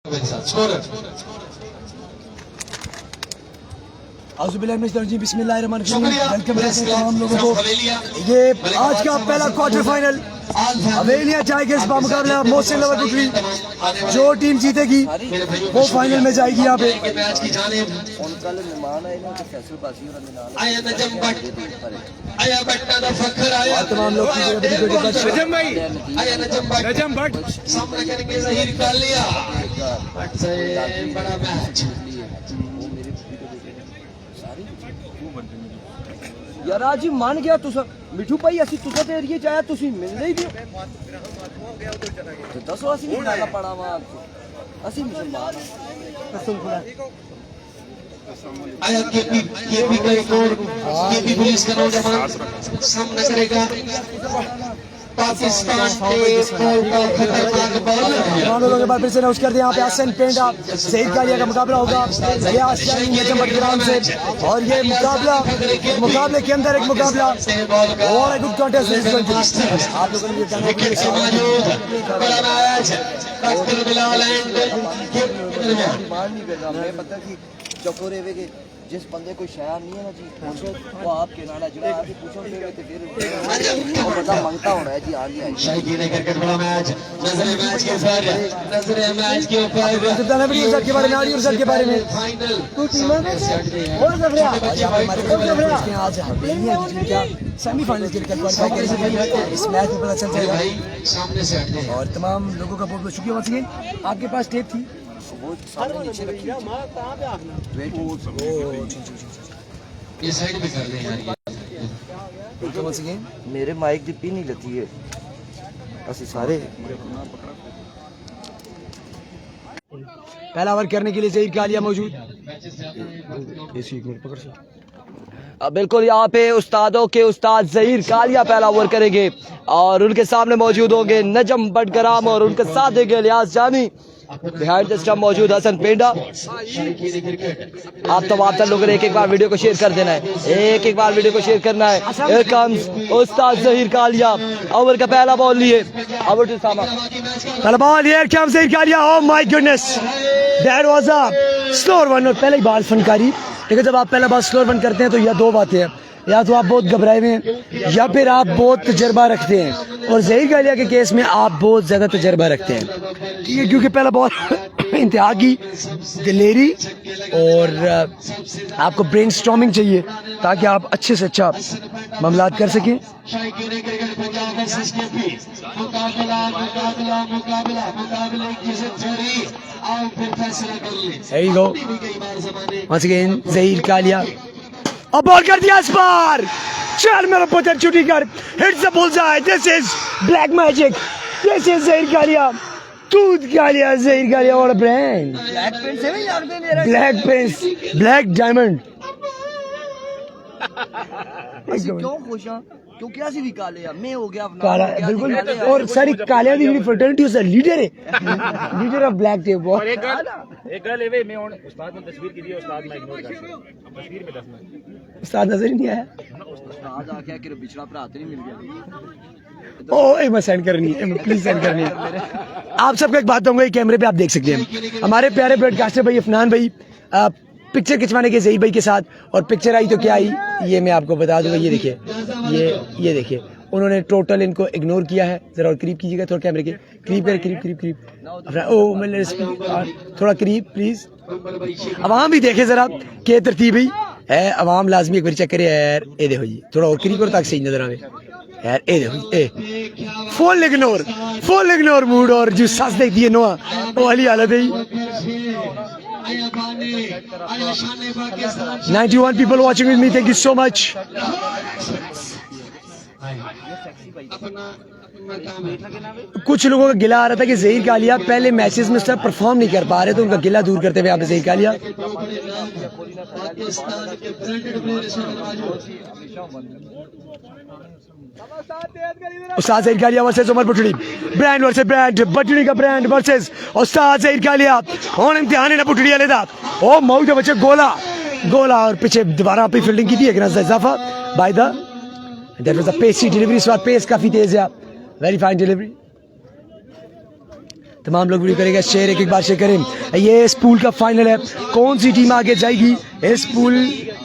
बिस्मिल्लाहिर्रहमानिर्रहीम। वेलकम करते हैं हम लोगों को। ये आज का पहला क्वार्टर फाइनल हवेलिया टाइगर्स का मुकाबला मोहसिन लवर बुटरी। जो टीम जीतेगी वो फाइनल में जाएगी। यहाँ पे तमाम लोग यार आज ही मान गया तुसा मिठू भाई असि तुसा ते एरिए जाया तुसी मिलदे ही तो दसो असि नहीं खाना पड़ा वहां असि मुसलमान कसम खुदा आया केपी का एक और केपी पुलिस का नौजवान सामना करेगा पाकिस्तान के खतरनाक बॉलर लोगों के बाद फिर से अनाउंस कर दिया। यहाँ पे हसन पेंडा सईद कालिया का मुकाबला होगा से। और ये मुकाबले के अंदर एक मुकाबला और गुड कॉन्टेस्ट। आप लोगों ने चकोरे वे के जिस बंदे को शायर नहीं है ना जी वो आपके नाना जुड़ा आके पूछो फिर वो बता मांगता होना है जी। हां जी शायकी ने क्रिकेट बड़ा मैच नजरे मैच के ऊपर नजरे मैच के ऊपर के बारे में आड़ी के बारे में फाइनल तो टीम में और जबरिया आज क्या सेमीफाइनल के लिए क्वालीफाई करेंगे। इस मैच में पता चल जाएगा भाई सामने से हटते हैं। और तमाम लोगों का बहुत बहुत शुक्रिया। वंस अगेन आपके पास टेप थी वो सामने नीचे रखी ये साइड पे कर दें यार वंस अगेन मेरे माइक दी पिन ही लती है असि सारे पहला ओवर करने के लिए ज़हीर कालिया मौजूद। बिल्कुल यहाँ पे उस्तादों के उस्ताद ज़हीर कालिया पहला ओवर करेंगे और उनके सामने मौजूद होंगे नजम बटगराम और उनके साथ देंगे इलियास जानी। बिहाइंड द स्टंप मौजूद हसन पेंडा। आप तमाम लोगों ने एक बार वीडियो को शेयर कर देना है। एक बार वीडियो को शेयर करना है। Here comes Ustad Zaheer Kaliya. Over का पहला बॉल लिए ओवर टू सामा पहला ball here comes Zaheer Kalia. Oh my goodness that was a slower one. और पहले ही बॉल फनकारी। लेकिन जब आप पहला बॉल स्लोअर वन करते हैं तो यह दो बातें हैं, या तो आप बहुत घबराए हुए हैं या फिर आप बहुत तजर्बा रखते हैं। और ज़हीर कालिया के केस में आप बहुत ज़्यादा तजर्बा रखते हैं, ठीक है, क्योंकि पहला बॉल इंतहा की दिलेरी और आपको ब्रेन स्टॉर्मिंग चाहिए ताकि आप अच्छे से अच्छा मामलात कर सकें। There you go. Once again Zaheer Kaliya अब बॉल कर दिया इस बार। चल मेरा पुत्र छुट्टी कर। Hits the bullseye. This is black magic. This is Zaheer Kalia. दूध कालिया ज़हीर कालिया और brand black prince black diamond. क्यों खुश हैं क्योंकि ऐसी भी काले हैं मैं हो गया अपना काला बिल्कुल। और सारी कालिया दी फ्रेटर्निटी उसका लीडर है, लीडर ऑफ ब्लैक टेप। और एक गल एवे मैं उस्ताद ने तस्वीर की दी उस्ताद मैं इग्नोर कर तस्वीर में दसना उस्ताद नजर ही नहीं आया। उस्ताद आके कि बिछड़ा भरा नहीं मिल गया। ओ मैं सेंड करनी है, प्लीज सेंड करनी है। आप सबको एक बात कहूंगा, कैमरे पे आप देख सकते हैं हमारे प्यारे ब्रॉडकास्टर भाई अफनान भाई पिक्चर खिंचवाने के ज़हीर भाई के साथ। और पिक्चर आई तो क्या आई ये मैं आपको बता दूंगा। ये देखिए ये देखिए उन्होंने टोटल इनको इग्नोर किया है। जरा और करीब कीजिएगा थोड़ा कैमरे के करीब कर करीब ओ मैंने थोड़ा करीब प्लीज। अवाम भी देखे जरा के तरतीब ही है। अवाम लाजमी एक बार चेक करे यार। ए देखो जी थोड़ा और करीब करो ताकि सही नजर आवे यार। ए देखो ए फुल इग्नोर मूड और जो सस देखती है नोआ वो वाली हालत है। 91 people watching with me. Thank you so much. कुछ लोगों का गिला आ रहा था कि ज़हीर कालिया पहले मैचेस में सब परफॉर्म नहीं कर पा रहे, तो उनका गिला दूर करते हुए यहाँ पे ज़हीर कालिया उस्ताद Zaheer Kalia versus Umar Butri. Brand versus brand Butri का ब्रांड वर्सेस उस्ताद ज़हीर कालिया। और इम्तिहान है ना बुटड़ी वाले दा ओ मौत है बच्चे गोला और पीछे दोबारा अपनी फील्डिंग की थी एक रन इजाफा by the that was a pacy delivery. इस बार पेस काफी तेज है। Very fine delivery. तमाम लोग वीडियो करेंगे शेयर, एक बार शेयर करें। ये इस पूल का फाइनल है, कौन सी टीम आगे जाएगी इस पूल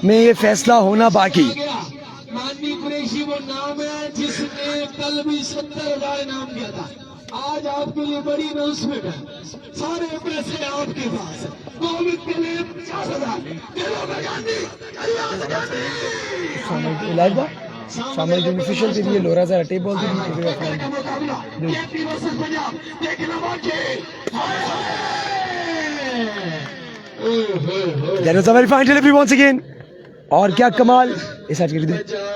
में ये फैसला होना बाकी। माननीय कुरैशी वो नाम है जिसने कल भी 70,000 इनाम दिया था। आज आपके लिए बड़ी अनाउंसमेंट है, सारे पैसे आपके पास। कोविड के लिए 50,000 शामिल ऑफिशियल के लिए लोरा जरा टेप बॉल अगेन। और क्या कमाल इस आज के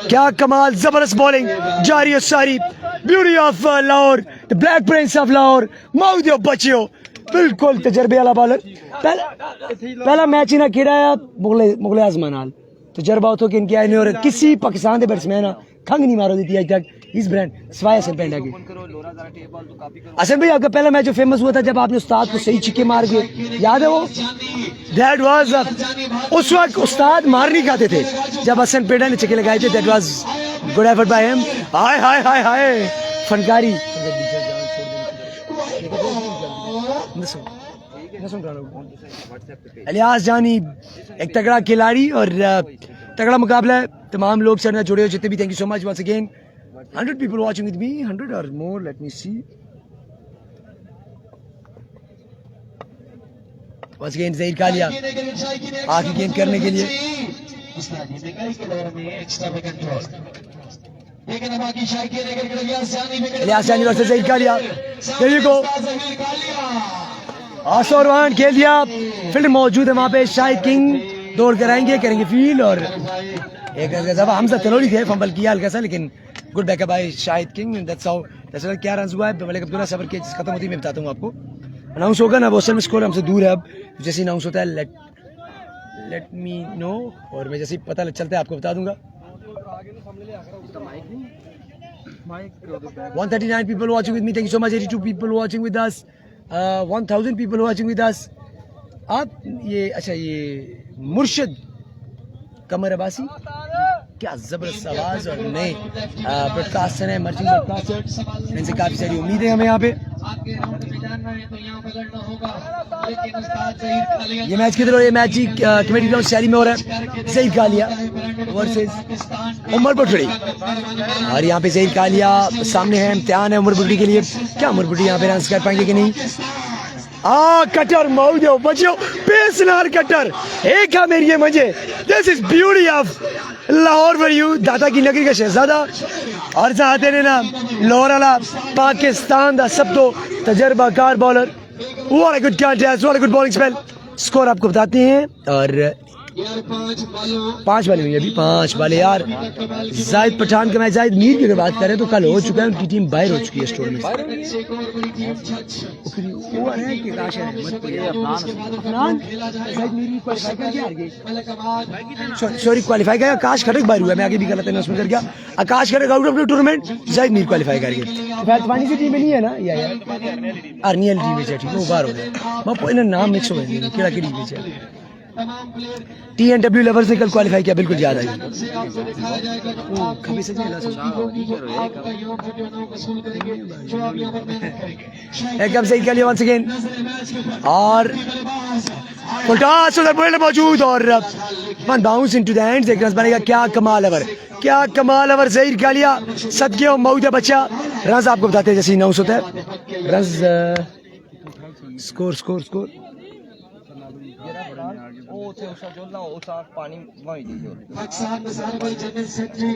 क्या कमाल, जबरदस्त बॉलिंग जारी है सारी। Beauty of Lahore, the black prince of Lahore, मऊदियो बच्चियो, बिल्कुल तजर्बे वाला बॉलर। पहला मैच इन्हें खेड़ा है मुगले आजमान हाल तजर्बा हो तो कि इनके आए नहीं, और किसी पाकिस्तान के बैट्समैन खंग नहीं मारो दी अज तक इस ब्रांड सवाए हसन पेंडा के। हसन भाई आपका पहला मैच जो फेमस हुआ था जब आपने उस्ताद को सही छिक्के मार के, याद है वो? दैट वाज उस वक्त उस्ताद मार नहीं खाते थे, जब हसन पेंडा ने छिक्के लगाए थे। That was good effort by him. हाय हाय हाय हाय फनकारी। इलियास जानी एक तगड़ा खिलाड़ी और तगड़ा मुकाबला है। तमाम लोग सर में जुड़े हो जितने भी, thank you so much once again. 100 people watching with me, 100 or more, let me see. Once again Zaid Kalia आगे गेंद करने के लिए Ilyas Jani versus Zaheer Kalia. There you go. आसोर वाहन खेल दिया, फील्ड मौजूद है वहाँ पे। शाहिद किंग दौड़ कर आएंगे, करेंगे फील्ड, और एक हमजा तलोली थे, फंबल किया हल्का सा, लेकिन good backup by Shahid king. That's how क्या रन हुआ है। मलिक अब्दुल्ला सबर के खत्म होती मैं बताता हूँ आपको। अनाउंस होगा ना, बहुत में स्कोर हमसे दूर है अब, जैसे अनाउंस होता है लेट मी नो, और मैं जैसे पता चलता है आपको बता दूंगा। 139 people watching with me, thank you so much। 82 people watching with us, 1000 people watching with us। आप ये अच्छा ये मुर्शिद कमर अब्बासी, क्या जबरदस्त आवाज और नए ब्रॉडकास्टर है, मर्जिंग ब्रॉडकास्टर, इनसे काफी सारी उम्मीदें हमें यहाँ पे। ये मैच किधर हो रहा है? ये मैच ही कमेटी ग्राउंड शहरी में हो रहा है। ज़हीर कालिया वर्सेस उमर बुटड़ी, और यहाँ पे ज़हीर कालिया सामने है। इम्तिहान है उमर बुटड़ी के लिए, क्या उमर बुटड़ी यहाँ पे रन कर पाएंगे कि नहीं। कटर मौजो बच्चों, पेसनार कटर एक है मेरी ये मजे। This is beauty of Lahore for you, दादा की नगरी का शहजादा, और चाहते ने ना लाहौर वाला पाकिस्तान का सब तो तजर्बाकार bowler. What a good contest, what a good bowling spell. Score आपको बताते हैं, और 5 बालें हुई अभी, 5 बालें यार। जाहिद पठान का मैच, जाहिद मीर की अगर बात करें तो कल हो चुका है, उनकी टीम बाहर हो चुकी है स्टोर में। सॉरी क्वालिफाई कर, आकाश खटक बाहर हुआ, मैं आगे भी गलत अनाउंसमेंट कर गया। Akash Khatak out of the tournament, Zahid Mir qualify कर गए। फैतवानी की टीम में नहीं है ना, या अर्नियल टीम में ठीक है, वो बाहर हो गया। मैं इन्हें नाम मिक्स हो गए, केड़ा की टीम में TNW लेवल से कल क्वालिफाई किया, बिल्कुल याद आई। एकदम सही कर लिया वंस अगेन, और उधर मौजूद, और one bounce into the ends. एक रन बनेगा, क्या कमाल ओवर, क्या कमाल ओवर। ज़हीर कालिया सदके और मऊद बच्चा। रन आपको बताते हैं जैसे अनाउंस होता है रन। स्कोर स्कोर स्कोर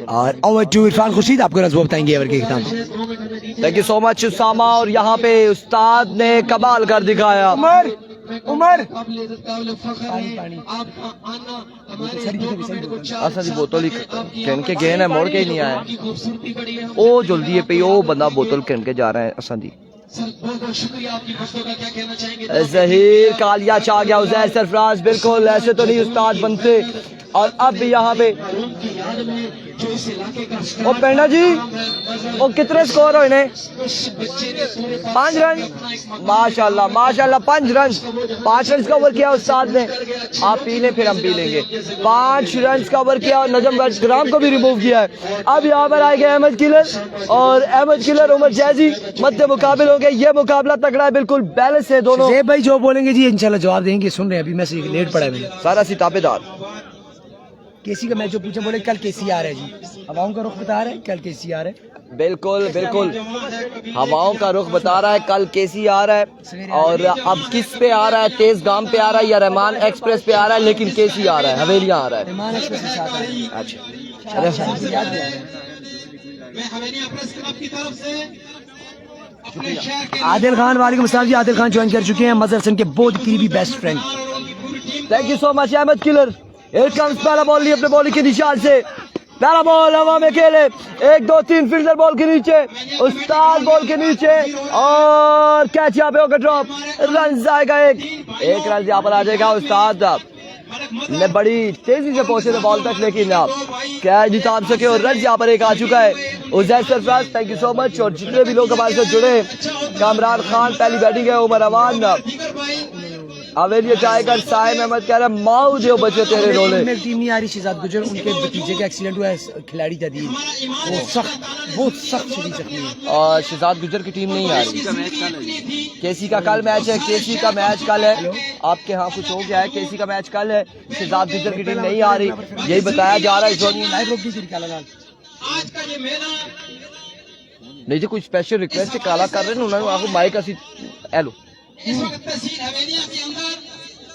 और ओवर टू इरफान खुर्शीद, आपको रन बताएंगे ओवर के खिताब। Thank you so much Usama, और यहाँ पे उस्ताद ने कमाल कर दिखाया। उमर असल बोतल ही कहन के गए ना, मोड़ के ही नहीं आया। ओ जल्दी है पे, ओ बंदा बोतल कहन के जा रहा है। असा दी ज़हीर कालिया चाह गया, उज़ैर सरफराज बिल्कुल ऐसे तो नहीं उस्ताद बनते। और अब भी यहाँ पे ओ पेंडा जी, वो कितने स्कोर हो इन्हें? 5 रन। माशाल्लाह माशाल्लाह, 5 रन, 5 रन का ओवर किया उस्ताद ने। आप पी लें फिर हम पी लेंगे। 5 रन का ओवर किया और नजम बटग्राम को भी रिमूव किया है। अब यहाँ पर आएंगे अहमद किलर और अहमद किलर उमर जैजी मध्य मुकाबले होंगे। ये मुकाबला तगड़ा है, बिल्कुल बैलेंस है दोनों। शुएब भाई जो बोलेंगे जी इंशाल्लाह जवाब देंगे, सुन रहे हैं अभी मैसेज लेट पड़ा है मैंने। सारा सी ताबेदार। केसी का मैच जो पूछा, बोले कल केसी आ रहा है जी, हवाओं का रुख बता रहे हैं कल केसी आ रहा है। बिल्कुल बिल्कुल, हवाओं का रुख बता रहा है कल केसी आ रहा है। और अब किस पे आ रहा है? तेज गाम पे आ रहा है या रहमान एक्सप्रेस पे आ रहा है? लेकिन केसी आ रहा है, हवेलियां आ रहा है। रहमान एक्सप्रेस के साथ आ रहा है। अच्छा, याद दिला रहे हैं। आदिल खान, वालेकुम अस्सलाम जी। आदिल खान ज्वाइन कर चुके हैं, मजहर हसन के बहुत करीबी best friend. Thank you so much Ahmed killer. Here comes पहला बॉल लिए अपने बॉलिंग के निशान से। पहला बॉल हवा में खेले, 1 2 3 फील्डर बॉल के नीचे, उस्ताद बॉल के नीचे और कैच यहाँ पे होगा ड्रॉप। रन आएगा एक रन यहाँ पर आ जाएगा। उस्ताद ने बड़ी तेजी से पहुंचे थे बॉल तक, लेकिन आप कैच नहीं थाम सके और रन यहाँ पर एक आ चुका है। Uzair Sarfaraz thank you so much. और जितने भी लोग हमारे साथ जुड़े, कामरान खान पहली बैटिंग है, उमर अवान, हवेलिया टाइगर, साइम अहमद कह रहा है माऊ जो बचे तेरे रोले। में टीम नहीं आ रही। शहजाद गुजर उनके भतीजे का एक्सीडेंट हुआ है, खिलाड़ी जदीद वो सख्त, बहुत सख्त शरीर जख्मी है। और शहजाद गुजर की टीम नहीं आ रही। केसी का कल मैच है, केसी का मैच कल है। आपके यहाँ कुछ हो गया है? केसी का मैच कल है, शहजाद गुजर की टीम नहीं आ रही, यही बताया जा रहा है इस वक्त। नहीं जी, कुछ स्पेशल रिक्वेस्ट से काला कर रहे हैं उन्होंने आपको माइक असी हेलो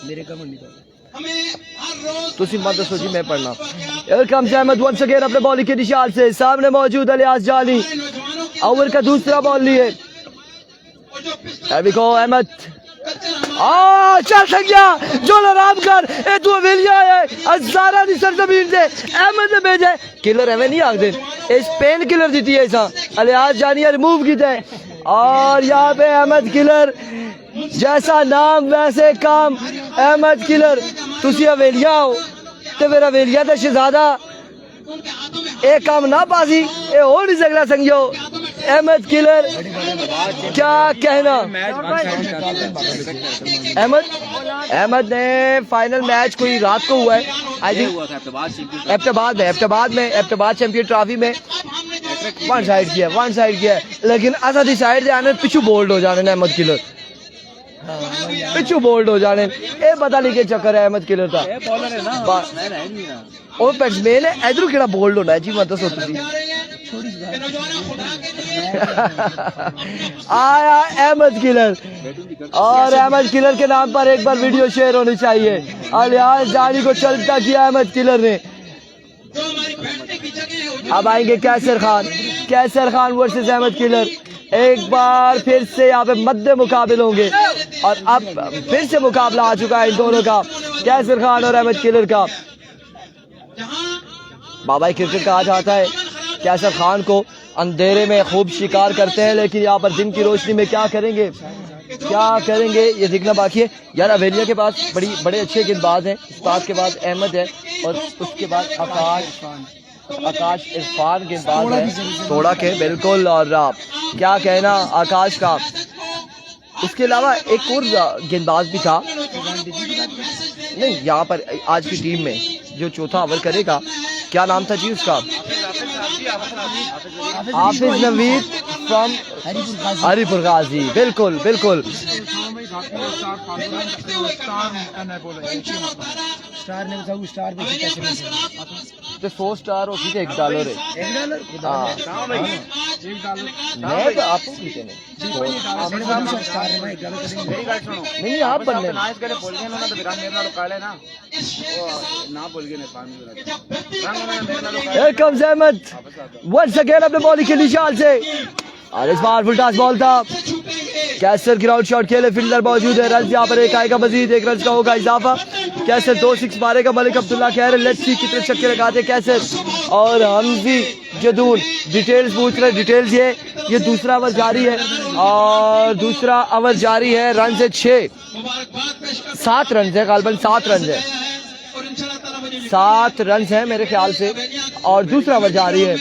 मेरे का मंडी तुसी मत दसो जी, मैं पढ़ना। वेलकम से अहमद वंस अगेन अपने बॉलिंग के निशान से। सामने मौजूद अलियास जानी, ओवर का दूसरा बॉल लिए। अहमद चल संज्ञा जो आराम कर ए तू हवेलिया है हजारा दी सरजमीन से अहमद ने भेजा किलर एवं नहीं आख दे इस पेन किलर दी है ऐसा अलियास जानी रिमूव की है। और यहाँ पे अहमद किलर, जैसा नाम वैसे काम। अहमद किलर तुसी हवेलिया हो तो फिर हवेलिया तो शहजादा एक काम ना पासी ए हो नहीं सकता संगियो। अहमद किलर क्या कहना। अहमद ने फाइनल मैच कोई रात को हुआ है I think Abbottabad champion trophy में वन साइड किया है लेकिन आजादी साइड से आने पिछू बोल्ड हो जाने अहमद किलर पिछू बोल्ड हो जाने ये पता नहीं के चक्कर है अहमद किलर का और बैट्समैन है इधर केड़ा बोल्ड होना है जी मत दसो तुसी। आया अहमद किलर और अहमद किलर के नाम पर एक बार वीडियो शेयर होनी चाहिए। अलियास जानी को चलता किया अहमद किलर ने। अब आएंगे कैसर खान वर्सेस अहमद किलर। एक बार फिर से यहाँ पे मध्य मुकाबले होंगे और अब फिर से मुकाबला आ चुका है इन दोनों का, कैसर खान और अहमद किलर का। बाबा क्रिकेट कहा जाता है कैसर खान को अंधेरे में खूब शिकार करते हैं लेकिन यहाँ पर दिन की रोशनी में क्या करेंगे ये देखना बाकी है यार। हवेलिया के पास बड़े अच्छे गेंदबाज हैं। उस्ताद के बाद अहमद है और उसके बाद आकाश इरफान गेंदबाज है थोड़ा के बिल्कुल। और क्या कहना आकाश का। उसके अलावा एक और गेंदबाज भी था नहीं यहाँ पर आज की टीम में जो चौथा ओवर करेगा, क्या नाम था जी उसका? हाफिज नवीद फ्रॉम हरिपुर गाजी। बिल्कुल स्टार ने बताऊं स्टार पे तो 100 स्टार हो $1 $1 मैं तो आपको कितने नहीं आप बनने कम अहमद वंस अगेन अपने बॉलिंग के निशान से और इस बार फुल टॉस बॉल था। कैसर ग्राउंड शॉट खेले, फील्डर मौजूद है। रन यहाँ पर एक आएगा, मजीद 1 रन का होगा इजाफा। कैसर 2 6 मारेगा। मलिक अब्दुल्ला कह रहे लेट्स सी कितने छक्के लगाते कैसर। और हमजी जदून डिटेल्स पूछ रहे। डिटेल्स ये दूसरा ओवर जारी है और दूसरा ओवर जारी है। रन से 7 रन है गालबन 7 रन है। 7 रन हैं मेरे ख्याल से, और दूसरा ओवर जारी है।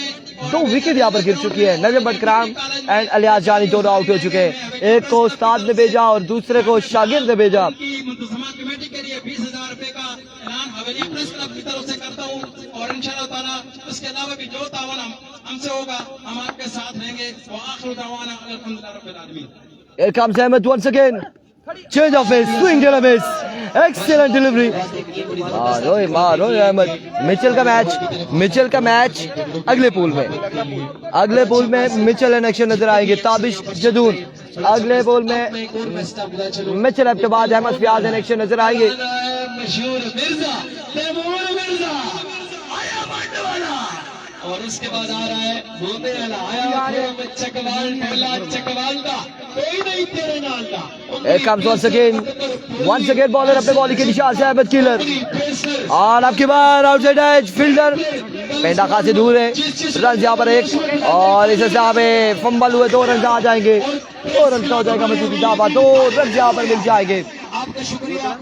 2 विकेट यहाँ पर गिर चुकी है। नजम बटकराम एंड अलियास जानी दोनों आउट हो चुके हैं। एक को उस्ताद ने भेजा और दूसरे को शागिर्द ने भेजा। मुंतजमा कमेटी के लिए 20,000 रुपए का ऐलान हवेली प्रेस क्लब की तरफ से करता हूँ, और इंशाअल्लाह ताला उसके अलावा भी जो तावन हमसे होगा हम आपके साथ रहेंगे। वो आखिर दावाना अल्हम्दुलिल्लाह रब्बिल आलमीन। Here comes Ahmed once again. Change of pace, swing to the miss. Excellent delivery. मारो अहमद। मिचेल का मैच अगले पूल में मिचेल इन एक्शन नजर आएंगे। ताबिश जदून अगले पूल में मिचेल के बाद अहमद फयाज इन एक्शन नजर आएंगे। मशहूर मिर्जा तैमूर मिर्जा आया मारने वाला, और उसके बाद आ रहा है बोलने वाला आया चकवाल का कोई नहीं तेरे नाल का। Here comes once again bowler अपने बॉलिंग के निशान से अहमद किलर, और आपके बाद आउटसाइड एज फील्डर पेंडा खासे दूर है। रन यहाँ पर 1, और इस हिसाब से फंबल हुए 2 रन आ जाएंगे। 2 रन का हो जाएगा मजीद इजाफा। 2 रन यहाँ पर मिल जाएंगे। आपका शुक्रिया।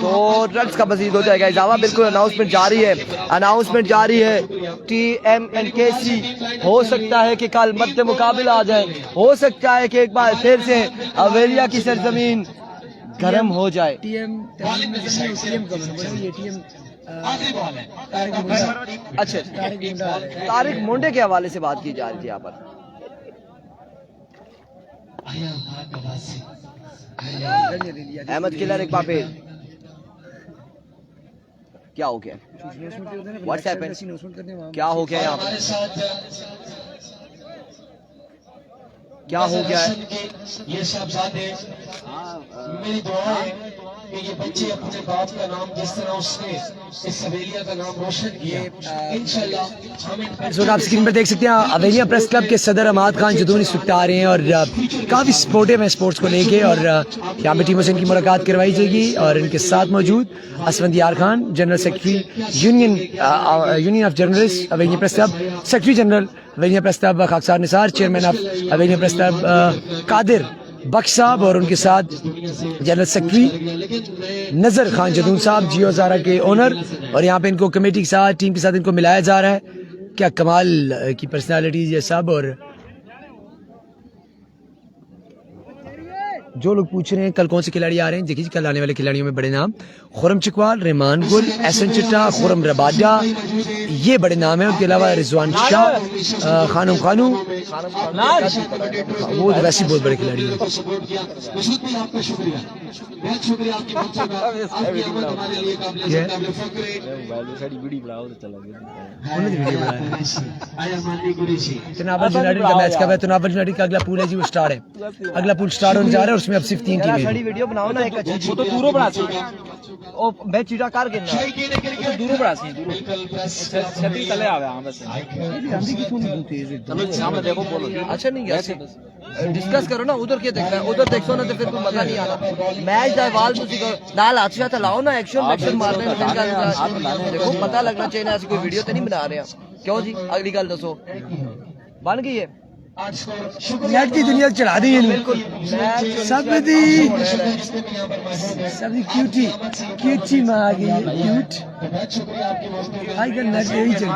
2 रन का मजीद हो जाएगा इजाफा। बिल्कुल अनाउंसमेंट जारी है। TMNKC हो सकता है कि कल मद्दे मुकाबला आ जाए, हो सकता है कि एक बार फिर से अवेलिया की सरजमीन गर्म हो जाए। अच्छा, तारिक मुंडे के हवाले से बात की जा रही थी यहाँ पर। अहमद किलर एक बार फिर, क्या हो गया? व्हाट्सएप क्या हो गया यहाँ पर? क्या हो गया है? ये शहजादे, मेरी दुआ है कि ये बच्चे अपने बाप का नाम जिस तरह उसने इस हवेलिया का नाम रोशन किया, इंशाल्लाह हम इस वक्त आप स्क्रीन पर देख सकते हैं हवेलिया प्रेस क्लब के सदर अहमद खान जदून इस वक्त आ रहे हैं, और काफ़ी सपोर्टिव है स्पोर्ट्स को लेके, और यहाँ पे टीमों से इनकी मुलाकात करवाई जाएगी। और इनके साथ मौजूद Asfand Yar Khan, general secretary union of journalist Havelian press club, secretary general Havelian press club Khaksar Nisar, chairman of Havelian press club Qadir Bakhsh साहब, और उनके साथ जनरल सेक्रेटरी नजर खान जदून साहब, जियो ज़ारा के ओनर। और यहाँ पे इनको कमेटी के साथ, टीम के साथ इनको मिलाया जा रहा है। क्या कमाल की पर्सनालिटीज ये सब। और जो लोग पूछ रहे हैं कल कौन से खिलाड़ी आ रहे हैं, देखिए कल आने वाले खिलाड़ियों में बड़े नाम खुरम चकवाल, रहमान गुल, एहसन चिट्टा, खुरम रबाडा, ये बड़े नाम हैं। उनके अलावा रिजवान शाह, खानम खानू, वो वैसे बहुत बड़े खिलाड़ी हैं। तनावल यूनाइटेड का मैच कब है? तनावल यूनाइटेड का अगला पूल है जी, वो स्टार है। अगला पूल स्टार होने जा रहा है, उसमें अब सिर्फ 3 टीमें हैं। वीडियो बनाओ ना एक अच्छी, वो तो दूरों बना सकते हैं। ओ मैं चीटा कर के ना दूरों बना सकते हैं। छतरी तले आवे हां बस। चलो सामने देखो, बोलो। अच्छा नहीं गया, डिस्कस करो ना। उधर क्या देखना है? उधर देखो ना तो फिर कोई मजा नहीं आना। मैच दा वाल तुसी को नाल हाथ से लाओ ना, एक्शन मारने में देखो पता लगना चाहिए ना। ऐसी कोई वीडियो तो नहीं बना रहे हैं क्यों जी? अगली गल दसो, बन गई है नेट की दुनिया चढ़ा दी है। सब क्यूटी माँ आ गई है, क्यूट। आजकल नेट यही चल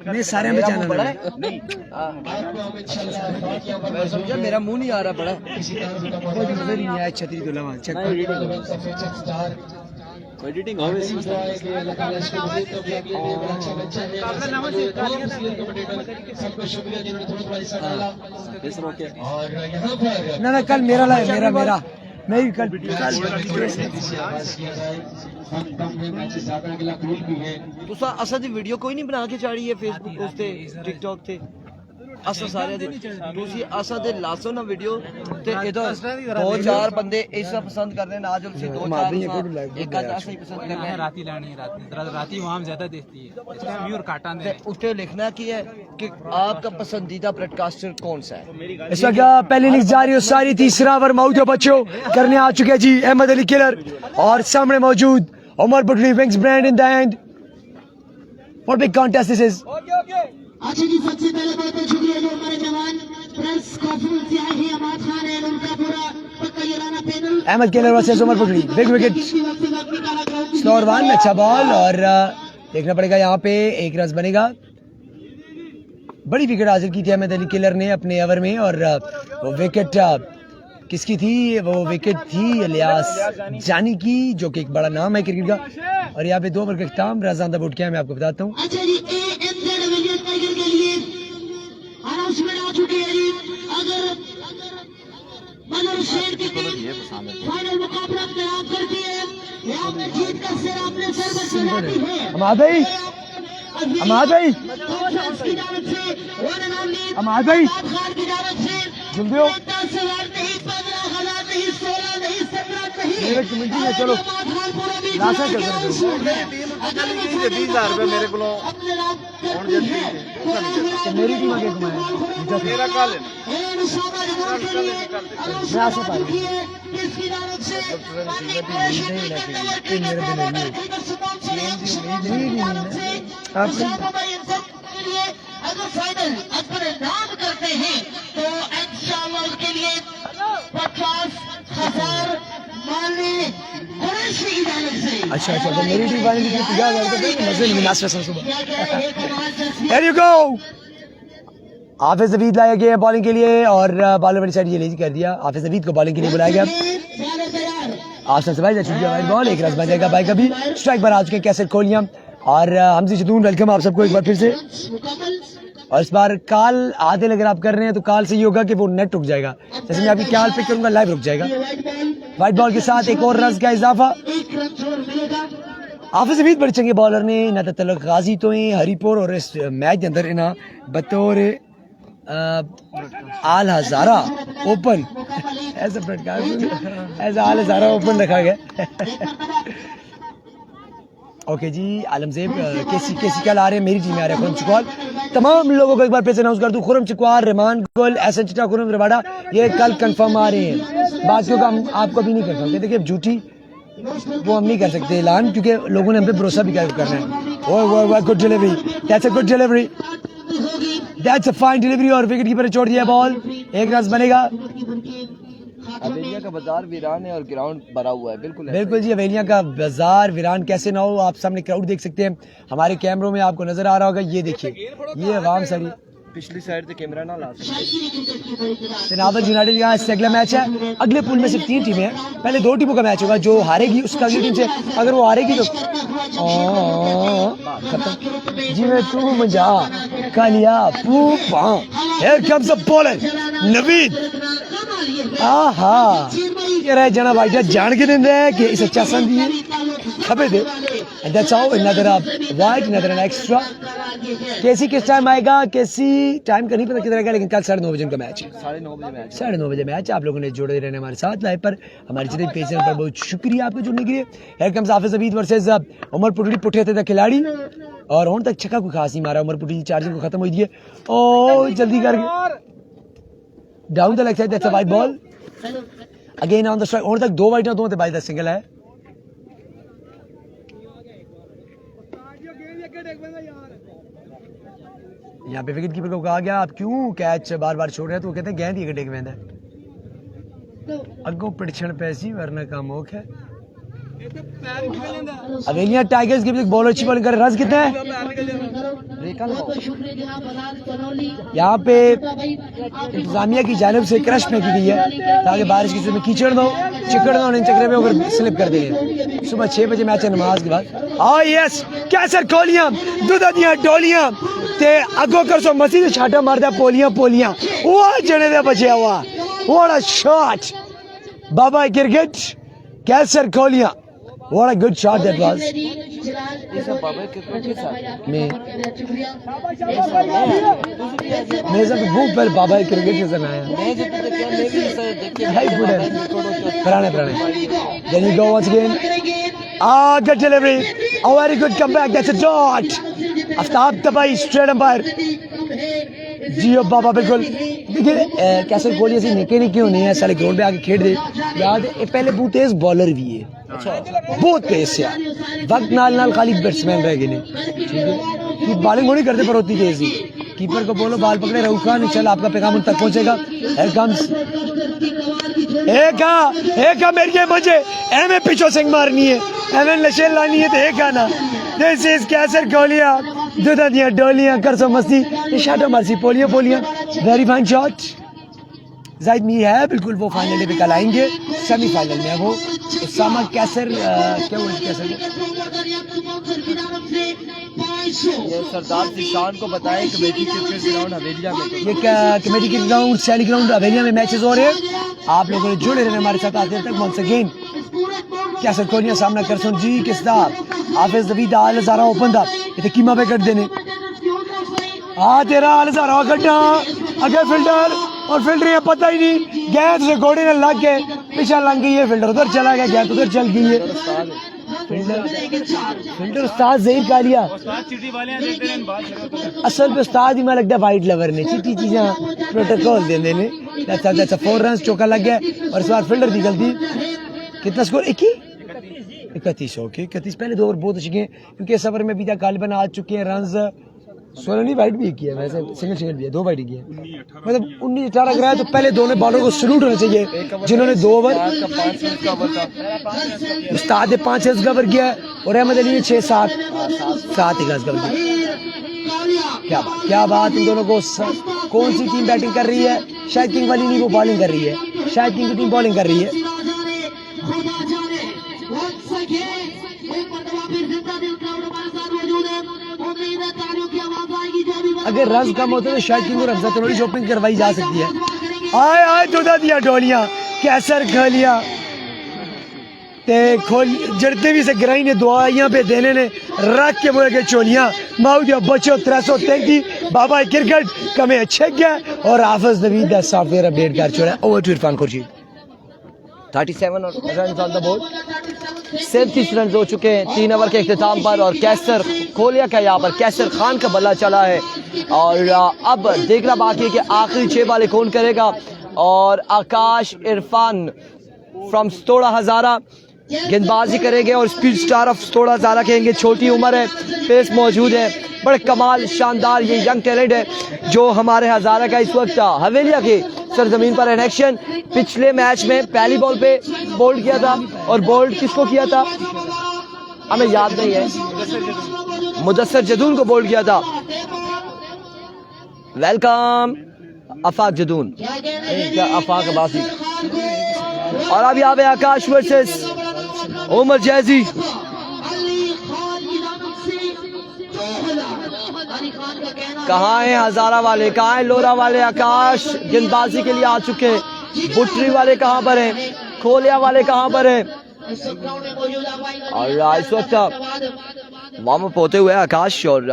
मैं सारे में चैनल बड़ा है। मेरा मुंह नहीं आ रहा बड़ा। कोई नजर नहीं आया। छतरी तो लवा चेक एडिटिंग हो रही है। ना कल मेरा मेरा मैं भी कल तुसा असा दी वीडियो कोई नहीं बना के चाड़ी है फेसबुक उस ते टिकटॉक ते असा सारे दी तुसी असा दे लासो ना वीडियो ते इधर 2-4 बंदे ऐसा पसंद कर रहे हैं। आज उनसे 2-4 एक का ऐसा ही पसंद कर रहे हैं। राती लानी राती वहां ज्यादा देखती है, इसलिए व्यूअर काटा दे। उसने लिखना की है कि आपका पसंदीदा ब्रॉडकास्टर कौन सा है। इस वक्त पहली इनिंग्स जारी हो सारी, तीसरा ओवर माउथ बच्चों करने आ चुके हैं जी अहमद अली किलर, और सामने मौजूद Umar Butri wings brand in the end. What big contest this is. अच्छा जी, सबसे पहले बहुत बहुत शुक्रिया जो हमारे जवान प्रेस कॉन्फ्रेंस से आए हैं, अहमद खान है, उनका पूरा Ahmed Keller versus Umar Putri, big wicket, slower one, अच्छा बॉल और देखना पड़ेगा यहाँ पे एक रन बनेगा। बड़ी विकेट हासिल की थी अहमद अली केलर ने अपने ओवर में और वो विकेट किसकी थी? वो विकेट थी इलियास जानी की, जो कि एक बड़ा नाम है क्रिकेट का। और यहाँ पे 2 ओवर का इख्तिताम रज़ान दा बोर्ड क्या है मैं आपको बताता हूँ। अच्छा जी, ANZ विलियर्स टाइगर के लिए अनाउंसमेंट आ चुकी है जी। अगर शेर की टीम फाइनल मुकाबला तैयार करती है, यहाँ पे जीत का सिर अपने सर पर चढ़ाती है। अमाद भाई, अमाद भाई, की जानिब से वन एंड ओनली अमाद भाई खान की जानिब से जल्दी हो, 10,000 नहीं, 15,000 नहीं, 16 नहीं, 17 नहीं, मेरे कमेटी में चलो लाशा कर दो। 20,000 रुपए मेरे को मेरी टीम आगे घुमाया मेरा कॉल है मैं आशा पा रही हूँ। अगर फाइनल अपने नाम करते हैं तो इंशाअल्लाह उसके लिए 50,000 माली कुरैशी की जानिब से। अच्छा अच्छा, तो मेरी टीम वाले की 50,000 रुपए मजे में नाश्ता सुबह। Here you go। हाफिज नवीद लाया गया बॉलिंग के लिए और बॉलर वाली साइड ये लेजी कर दिया। हाफिज नवीद को बॉलिंग के लिए बुलाया गया। आसन से भाई वाइड बॉल, एक रन बन जाएगा भाई कभी स्ट्राइक पर आ चुके कैसे कोहलियां और हमसे जदून वेलकम आप सबको एक बार फिर से। और इस बार काल आधे अगर आप कर रहे हैं तो काल से ये होगा कि वो नेट रुक जाएगा, जैसे मैं अभी काल पिक करूंगा लाइव रुक जाएगा। वाइट बॉल के साथ एक और रन का इजाफा। हाफिज नवीद बड़े चंगे बॉलर ने ना तलक गाजी तो हरीपुर और इस मैच के अंदर इन्हें बतौर आल हजारा ओपन ऐसा आल हजारा ओपन रखा गया। ओके जी, आलमजेब केसी क्या ला रहे हैं? मेरी टीम में आ रहा है खुरम चकवाल। तमाम लोगों को एक बार फिर से अनाउंस कर दूं, खुरम चकवाल, रहमान गुल, एहसन चिटा, खुरम रवाड़ा ये कल कंफर्म आ रहे हैं। बाकियों का हम आपको भी नहीं कर सकते, देखिए झूठी वो हम नहीं कर सकते ऐलान, क्योंकि लोगों ने हम पे भरोसा भी करना है। Oh good delivery, that's a good delivery, that's a fine delivery और विकेट कीपर ने छोड़ दिया बॉल, एक रन बनेगा। हवेलिया का बाजार वीरान है और ग्राउंड भरा हुआ है। बिल्कुल जी, हवेलिया का बाजार वीरान कैसे ना हो। आप सामने क्राउड देख सकते हैं, हमारे कैमरों में आपको नजर आ रहा होगा। ये देखिए, ये आवाम सारी पिछली साइड से कैमरा ना ला नावल यूनाइटेड यहाँ इस अगला मैच है। अगले पूल में सिर्फ 3 टीमें हैं, पहले 2 टीमों का मैच होगा, जो हारेगी उसका अगली टीम से, अगर वो हारेगी तो खत्म जी में तू मजा कालिया पूपा। Here comes the bowler Naveed, आहा कह रहा है जना भाई जान के दिन है कि इसे चासन दिए खबे दे। And that's how another wide, another an extra। केसी किस टाइम आएगा? केसी टाइम का नहीं पता कितना आएगा, लेकिन कल 9:30 बजे का मैच है। 9:30 बजे मैच। आप लोगों ने जुड़े रहने हमारे साथ लाइव पर, हमारे जितने पेज पर बहुत शुक्रिया आपको जुड़ने के लिए। Here comes Hafiz Naveed versus Umar Putri, पुठे थे खिलाड़ी और होने तक छक्का कोई खास नहीं मारा। उमर पुटड़ी चार्जिंग को खत्म हो गई है। ओ जल्दी करके down the leg side, that's a wide ball again on the strike. होने तक 2 वाइड ना 2 बाई 10 सिंगल है। यहाँ पे विकेट कीपर को कहा गया आप क्यों कैच बार बार छोड़ रहे हैं, तो वो कहते हैं गेंद ही टेक वेंदा अगो पिछड़ पैसी वरना का मोख है। हवेलिया टाइगर्स की बॉलर अच्छी बॉलिंग कर रहे, रन कितने हैं यहाँ पे? इंतजामिया की जानिब से क्रश फेंकी गई है ताकि बारिश की में कीचड़ ना हो, चिकड़ ना हो, चक्कर में होकर स्लिप कर देंगे। सुबह 6 बजे मैच है नमाज के बाद। हाँ यस, कैसर कोलियां दूधा दियां डोलियां ते अगो कर सो मसीह से छाटा मारदा पोलियां वो जने दे बचे हुआ। व्हाट अ शॉट बाबा क्रिकेट, कैसर कोलियां, what a good shot that was। मेरे सब बुक पर बाबा क्रिकेट नजर आया। पुराने then you go once again, good delivery, a very good comeback, that's a dot। Aftab तबाही स्ट्रेट अंपायर जियो बाबा। बिल्कुल देखिए कैसे गोली ऐसी निके क्यों नहीं है, सारे ग्राउंड पे आके खेल दे। याद है पहले बहुत तेज बॉलर भी है, बहुत तेज यार, वक्त नाल खाली बैट्समैन रह गए। ठीक है कि बॉलिंग नहीं करते पर होती तेज ही। कीपर को बोलो बॉल पकड़े, रहू खान चल आपका पैगाम उन तक पहुंचेगा। हियर कम्स एक मेरी मुझे एवं पिछो सिंह मारनी है एवं नशे लानी है तो एक ना दिस इज कैसर गोलियां दूधा दिया डोलियां कर सो मस्ती ये शाटो मारसी पोलियां पोलियां वेरी फाइन शॉट जाहिद मी है बिल्कुल वो फाइनल पे कल आएंगे सेमीफाइनल में है वो उसामा कैसर क्या वो कैसर ये सरदार जिशान को बताएं कमेटी क्रिकेट ग्राउंड हवेलिया में ये कमेटी के ग्राउंड सैली ग्राउंड हवेलिया में मैचेस हो रहे हैं आप लोगों ने जुड़े रहने हमारे साथ आते तक वंस अगेन कैसर कोलियां सामना कर सुन जी किसदा हाफिज नवीद आल ज़ारा ओपन दा ये कीमा पे कट देने तेरा आल ज़ारा कटा अगे फिल्डर और फिल्डर ये पता ही नहीं गेंद से घोड़े ने लग के पीछे लग गई है फिल्डर उधर चला गया गेंद उधर चल गई है फिल्डर उस्ताद ज़हीर कालिया असल पे उस्ताद ही मैं लगता है वाइट लवर ने चिट्टी चीज़ें प्रोटोकॉल देने ने दैट्स अ 4 रन चौका लग गया और इस बार फिल्डर की गलती कितना स्कोर 31 ओके 31 पहले 2 ओवर बहुत अच्छे गए क्योंकि इस ओवर में अभी तक गालिबन आ चुके हैं रन 16 नहीं वाइट भी किया वैसे सिंगल भी है 2 वाइट किया मतलब 19-18 गिराया तो पहले दोनों बॉलर को सल्यूट होना चाहिए जिन्होंने 2 ओवर उस्ताद ने 5 रन कवर किया और अहमद अली ने 6-7 रन कवर किया क्या बात इन दोनों को कौन सी टीम बैटिंग कर रही है शायद किंग वाली नहीं वो बॉलिंग कर रही है शायद किंग की टीम बॉलिंग कर रही है अगर रन कम होते तो शायद किंग और हमजा तनोरी शॉपिंग करवाई जा सकती है आए दूधा दिया डोलियां कैसर खलिया ते खोल जड़ते भी से गिराई ने दुआइयां पे देने ने रख के बोले के चोलियां माउदिया बच्चो 333 बाबा क्रिकेट कमे अच्छे गया और हाफिज नवीद का सॉफ्टवेयर अपडेट कर छोड़ा over to Irfan Khurshid 37 run on the board 37 run हो चुके हैं 3 ओवर के इख्तिताम पर और कैसर खोलिया का यहाँ पर कैसर खान का बल्ला चला है और अब देखना बाकी है कि आखिरी 6 बालें कौन करेगा और आकाश इरफान फ्रॉम स्तोड़ा हजारा गेंदबाजी करेंगे और स्पीड स्टार ऑफ स्तोड़ा हजारा कहेंगे छोटी उम्र है पेस मौजूद है बड़े कमाल शानदार ये यंग टैलेंट है जो हमारे हजारा का इस वक्त हवेलिया के सरजमीन पर एन एक्शन पिछले मैच में पहली बॉल पे बोल्ड किया था और बोल्ड किसको किया था हमें याद नहीं है मुदस्सर जदून को बोल्ड किया था वेलकम अफाक जदून अफाक अब्बासी और अब यहाँ पे आकाश वर्सेस उमर जैजी कहाँ है हजारा वाले कहाँ है लोरा वाले आकाश गेंदबाजी के लिए आ चुके हैं बुटरी वाले कहाँ पर हैं खोलिया वाले कहाँ पर हैं और इस वक्त वार्म अप होते हुए आकाश और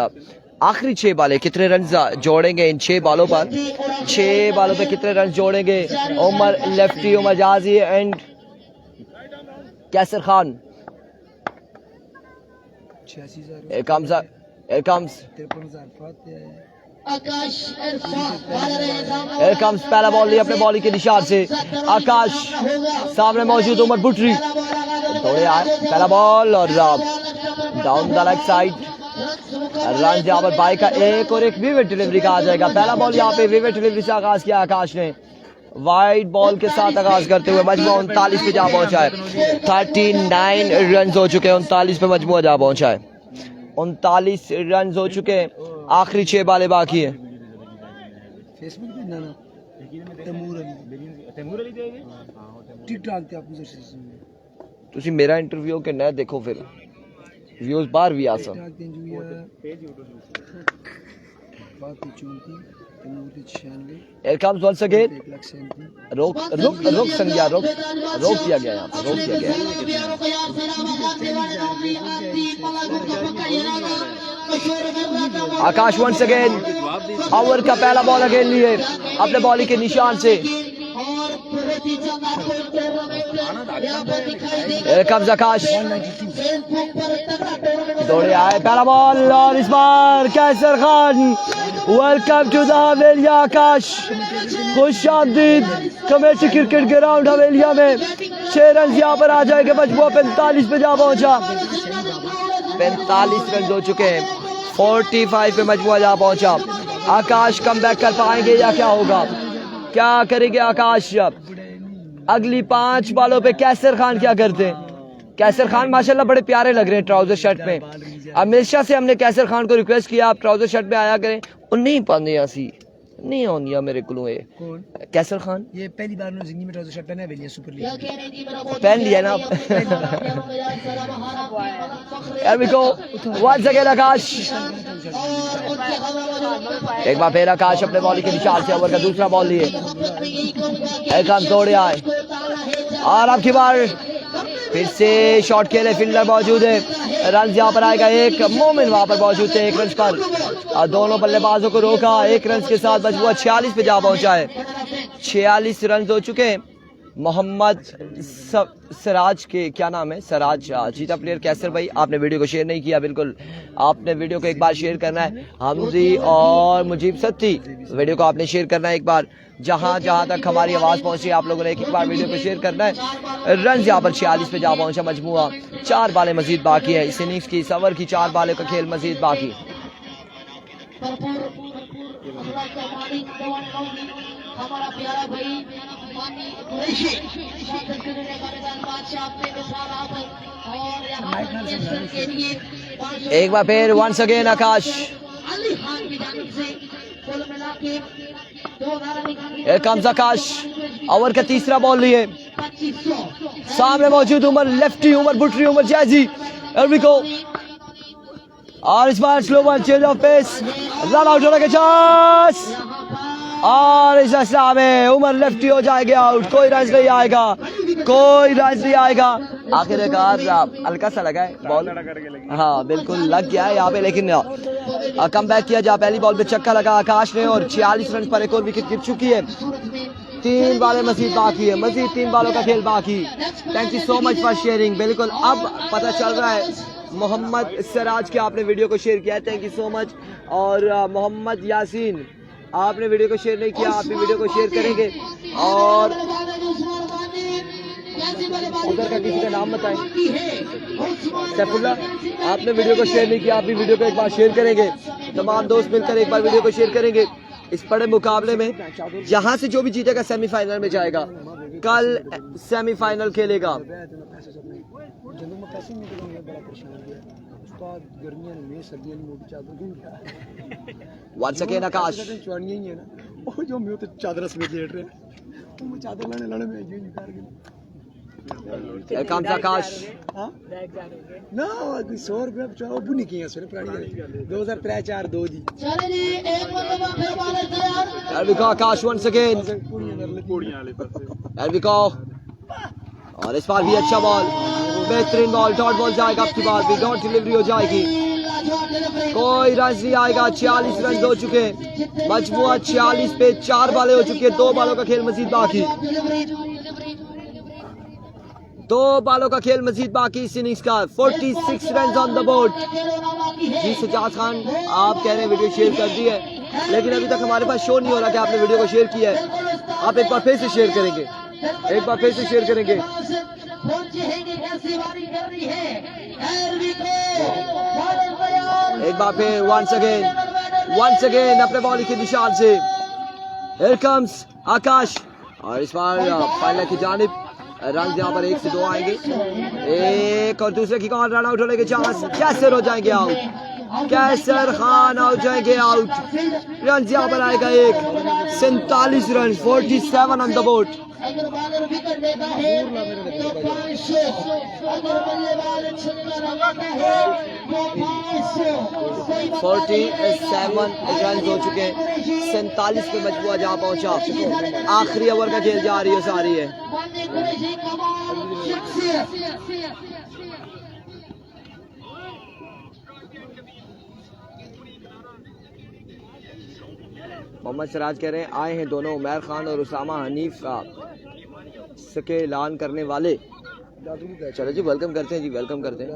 आखिरी 6 बालें कितने रन जोड़ेंगे इन 6 बालों पर 6 बालों पे कितने रन जोड़ेंगे Umar lefty Umar Jaji and Kaiser Khan Here comes पहला बॉल लिया अपने बॉलिंग के निशान से आकाश सामने मौजूद उमर बुटरी थोड़े आए पहला बॉल और down the leg side run जहाँ पर बाई का एक और एक विवेट डिलीवरी का आ जाएगा पहला बॉल यहाँ पे विवेट डिलीवरी से आगाज किया आकाश ने वाइड बॉल के साथ आगाज करते हुए मजमुआ 39 पे जा पहुंचा है 39 रन हो चुके हैं 39 पे मजमुआ जा पहुंचा है 39 रन हो चुके हैं आखिरी 6 बालें बाकी है तुसी मेरा इंटरव्यू के न देखो फिर व्यूज बाहर भी आ सकते Here comes once again. रोक संज्ञा रोक किया गया यहाँ पे रोक किया गया आकाश once again ओवर का पहला बॉल अगेन लिए अपने बॉलिंग के निशान से Here comes आकाश दौड़े आए पहला बॉल और इस बार कैसर खान वेलकम टू द हवेलिया आकाश खुश आमदीद कमेटी क्रिकेट ग्राउंड हवेलिया में 6 रन यहाँ पर आ जाएंगे मजमुआ 45 पे जा पहुंचा 45 रन हो चुके हैं 45 पे मजमुआ जा पहुंचा आकाश कम बैक कर पाएंगे या क्या होगा क्या करेंगे आकाश अगली 5 बॉलों पे कैसर खान क्या करते हैं। कैसर खान माशाल्लाह बड़े प्यारे लग रहे हैं ट्राउजर शर्ट में। हमेशा से हमने कैसर खान को रिक्वेस्ट किया आप ट्राउजर शर्ट में आया करें, और नहीं पाने सी नहीं आउंदिया मेरे को कैसर खान। ये पहली बार उन्होंने जिंदगी में ट्राउजर शर्ट पहना है, वेलिया सुपर लीग पहन लिया ना Here we go. Once again आकाश, एक बार फिर आकाश अपने बॉलिंग के विशाल से ओवर का दूसरा बॉल लिए, एक रन तोड़े आए और अब की बार फिर से शॉट खेले, फील्डर मौजूद है, रन यहाँ पर आएगा एक, मोमिन वहां पर मौजूद थे 1 रन पर और दोनों बल्लेबाजों को रोका 1 रन के साथ मजबूआ 46 पे जा पहुंचा है। 46 रन हो चुके हैं। मोहम्मद सराज के क्या नाम है, सराज जीता प्लेयर। कैसर भाई आपने वीडियो को शेयर नहीं किया, बिल्कुल आपने वीडियो को एक बार शेयर करना है। हमजी और मुजीब सत्ती वीडियो को आपने शेयर करना है एक बार, जहां जहां तक हमारी आवाज पहुंची आप लोगों ने एक बार वीडियो को शेयर करना है। रन यहाँ पर 46 पे जा पहुंचा मजमुआ, 4 बालें मजीद बाकी है इस इनिंग्स की, सवर की 4 बालों का खेल मजीद बाकी। हमारा प्यारा भाई एक बार फिर once again Akash, comes Akash, over का तीसरा बॉल लिए, सामने मौजूद उमर लेफ्टी, उमर बुटरी, उमर जैजी, और इस बार slow ball change of pace, run out होने के चांस और इस अवस्था में उमर लेफ्टी हो जाएगा आउट, कोई रन नहीं आएगा, कोई रन नहीं आएगा। आखिरकार हल्का सा लगा है बॉल, हाँ बिल्कुल लग गया है यहाँ पे, लेकिन कम बैक किया जा, पहली बॉल पे छक्का लगा आकाश ने और 46 रन पर एक और विकेट गिर चुकी है। 3 बालें मजीद बाकी है, मजीद 3 बालों का खेल बाकी। Thank you so much for sharing. बिल्कुल अब पता चल रहा है मोहम्मद सराज के आपने वीडियो को शेयर किया, थैंक यू सो मच। और मोहम्मद यासीन आपने वीडियो को शेयर नहीं किया, आप भी वीडियो को शेयर करेंगे। और उधर का किसी का नाम बताएं, सैफुल्ला आपने वीडियो को शेयर नहीं किया, आप भी वीडियो को एक बार शेयर करेंगे। तमाम दोस्त मिलकर एक बार वीडियो को शेयर करेंगे। इस बड़े मुकाबले में जहां से जो भी जीतेगा सेमीफाइनल में जाएगा, कल सेमीफाइनल खेलेगा। Once again Akash, here comes आकाश, ना 100 रुपया 2003-4-2 दी। here we go Akash once again, here we go। और इस बार भी अच्छा बॉल, बेहतरीन बॉल, डॉट बॉल जाएगा आपकी बार भी, डॉट डिलीवरी हो जाएगी, कोई रन नहीं आएगा। 46 रन हो चुके, मजमुआ 46 पे 4 बालें हो चुकी है, 2 बालों का खेल मजीद बाकी, 2 बालों का खेल मजीद बाकी इस इनिंग्स का। 46 रन ऑन द बोर्ड। जी सजाद खान आप कह रहे हैं वीडियो शेयर कर दी है, लेकिन अभी तक हमारे पास शो नहीं हो रहा कि आपने वीडियो को शेयर किया है। आप एक बार फिर से शेयर करेंगे, एक बार फिर से शेयर करेंगे। एक बार फिर वंस अगेन अपने बॉलिंग की निशान से हियर कम्स आकाश, और इस बार फाइनल की जानिब रन यहाँ पर 1 से 2 आएंगे, एक और दूसरे की कॉल, रन आउट होने के चांस। कैसर हो जाएंगे आउट, कैसर खान हो जाएंगे आउट, रन यहाँ पर आएगा 1, 47 रन, 47 ऑन द बोर्ड। अगर बॉलर विकेट लेता है तो 500, अगर बल्लेबाज छक्का लगाता है तो 500। 47 रन हो चुके हैं, 47 पे मजबूआ जहाँ पहुंचा। आखिरी ओवर का खेल जा रही है सारी है। मोहम्मद सिराज कह रहे हैं आए हैं दोनों उमर खान और उसामा हनीफ सके ऐलान करने वाले। चलो जी वेलकम करते हैं जी, वेलकम करते हैं।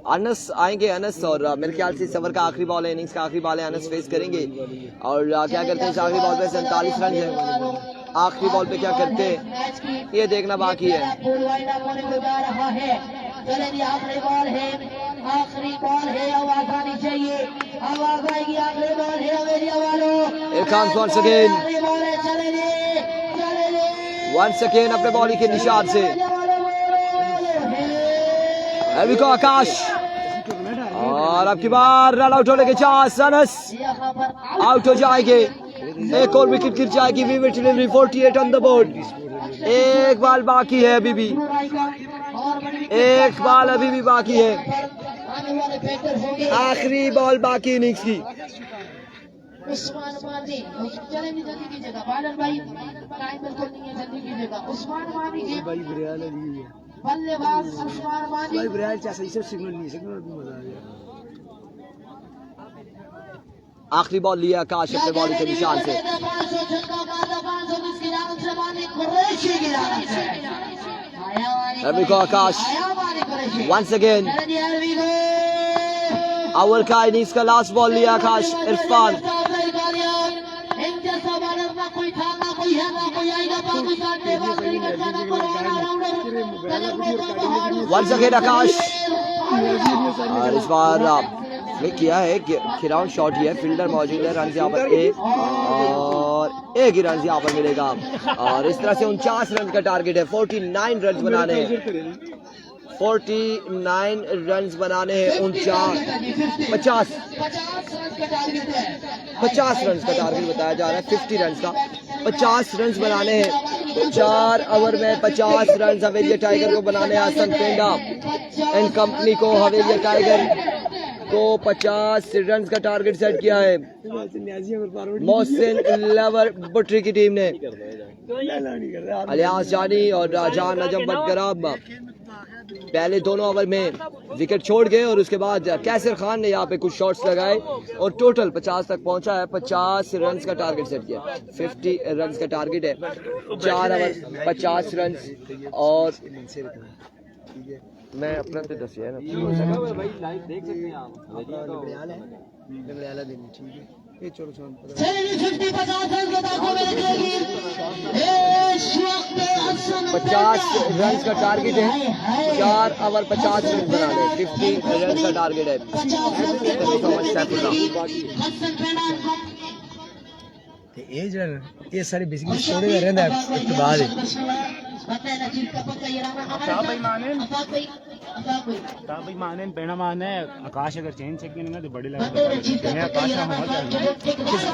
अनस आएंगे, अनस, और मेरे ख्याल से सवर का आखिरी बॉल है, इनिंग्स का आखिरी बॉल है, अनस फेस करेंगे। और क्या करते हैं इस आखिरी बॉल पे? 47 रन है, आखिरी बॉल पे क्या करते हैं ये देखना बाकी है। आखिरी बॉल है, आवाज आनी चाहिए, आवाज आएगी, आखिरी बॉल है मेरी वालों। इरफान once again, आखिरी बॉल है, चले जी once again अपने बॉलिंग के निशान से अभी को आकाश, और अब की बार रन आउट होने के चांस, आउट हो जाएंगे, एक और विकेट गिर जाएगी। Vivid delivery 48 on the board, एक बॉल बाकी है अभी भी, एक बॉल अभी भी बाकी है, आखिरी बॉल बाकी इनिंग्स की। उस्मान मानी चले नहीं, जल्दी कीजिएगा बालन भाई, टाइम बिल्कुल नहीं है, जल्दी कीजिएगा। उस्मान मानी के बल्लेबाज उस्मान मानी, आखिरी बॉल लिया आकाश अपने बॉलिंग के निशान से, 500 छक्का मारा, 520 की जानब से मानी कुरैशी की जानब से, अभी को आकाश once again, ओवर का इनिंग्स का लास्ट बॉल लिया आकाश। इरफान जैसा बॉलर ना कोई था, ना कोई है, ना कोई आएगा पाकिस्तान के बाद क्रिकेट का ना कोई ऑलराउंडर once again आकाश, और इस बार ने किया है खिराउन शॉट ही है, फील्डर मौजूद है, रन यहाँ पर एक, और एक ही रन यहाँ पर मिलेगा, और इस तरह से 49 रन का टारगेट है। 49 रन बनाने हैं, 49 रन बनाने हैं, 50 रन का टारगेट बताया जा रहा है, 50 रन का 50 रन बनाने हैं। 4 ओवर में 50 रन हवेलिया टाइगर को बनाने हैं। हसन पेंडा एंड कंपनी को, हवेलिया टाइगर को 50 रन का टारगेट सेट किया है मोहसिन लवर बुट्री की टीम ने। अलियास जानी और राजान नजम बटकराम पहले दोनों ओवर में विकेट छोड़ गए, और उसके बाद कैसर खान ने यहाँ पे कुछ शॉट्स लगाए और टोटल 50 तक पहुंचा है। 50 रन का टारगेट सेट किया, 50 रन का टारगेट है, 4 ओवर 50 रन, और मैं अपना तो दस है ना देख सकते हैं आप, चलो 50 रन के दाखों में निकलेगी, इस वक्त 50 रन का टारगेट है, 4 ओवर 50 रन बनाने, 50 रन का टारगेट है। ये जो ये सारे बेसिकली छोड़े हुए रहने हैं तो बाद है। भाई माने पेड़ा माने आकाश अगर चेंज चेक नहीं ना तो बड़ी लेवल पे आकाश का मत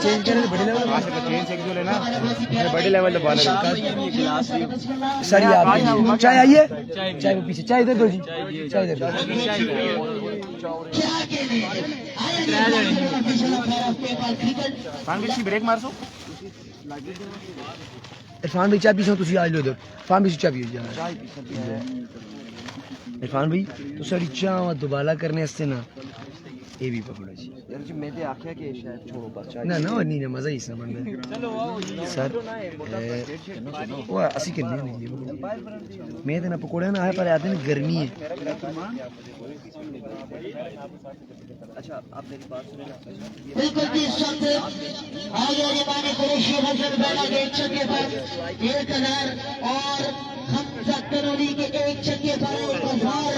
चेंज करने बड़े लेवल आकाश अगर चेंज चेक जो लेना ये बड़ी लेवल पे बॉल सर आप चाय आइए, चाय वो पीछे, चाय इधर दो जी, चाय इधर दो। खान किसी ब्रेक मार सो इरफान भाई चाय पीछे तुसी आज लो इधर, इरफान भाई चाय पियो जा इरफान भाई तो सारी चाय दोबारा करने वास्ते ना ये भी पकड़ो जी यार जी मैं तो आख्या कि शायद छोड़ो पर चाय ना ना नहीं ना मजा ही इस बंदे सर वो असि के नहीं मैं तो ना पकोड़े ना है पर आते ना गर्मी है। अच्छा आप मेरी बात सुने ना, बिल्कुल जी शब्द आगे आगे माने कुरैशी हसन पहला एक छक्के पर 1000 और हमजा करोली के एक छक्के पर 1000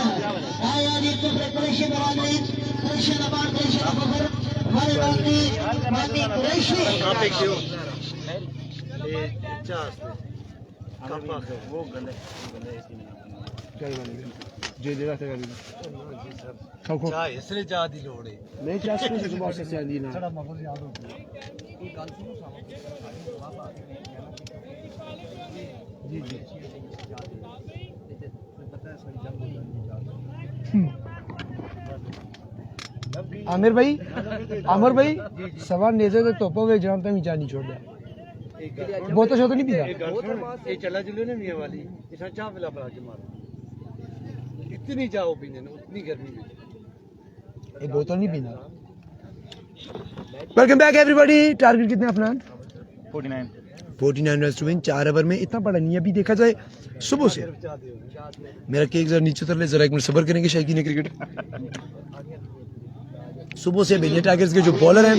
आया जी सुपर कुरैशी बराबरी कुरैशी नबार कुरैशी नबर हमारे बानी कुरैशी वो गंदे इसकी जे देगा तेरा खाओ खाओ चाय इसलिए चाह दी लोड़ है नहीं चाय से सुबह से आंदी ना थोड़ा मगज याद हो जी जी आमिर भाई सवाल नेज़े तो तोपो वे जानता मैं नहीं छोड़ दिया बहुत तो नहीं पीता ये चला जुले ने नहीं वाली इतना चाह पिला पड़ा के मारो इतनी चाहो पीने उतनी गर्मी में एक बोतल नहीं पीना। Welcome back everybody. टारगेट कितने अपना 49 रन टू विन। 4 ओवर में इतना बड़ा नहीं अभी देखा जाए सुबह से। मेरा केक जरा नीचे उतर ले, जरा एक मिनट सब्र करेंगे शायकीन क्रिकेट। सुबह से बेलिया टाइगर्स के जो बॉलर हैं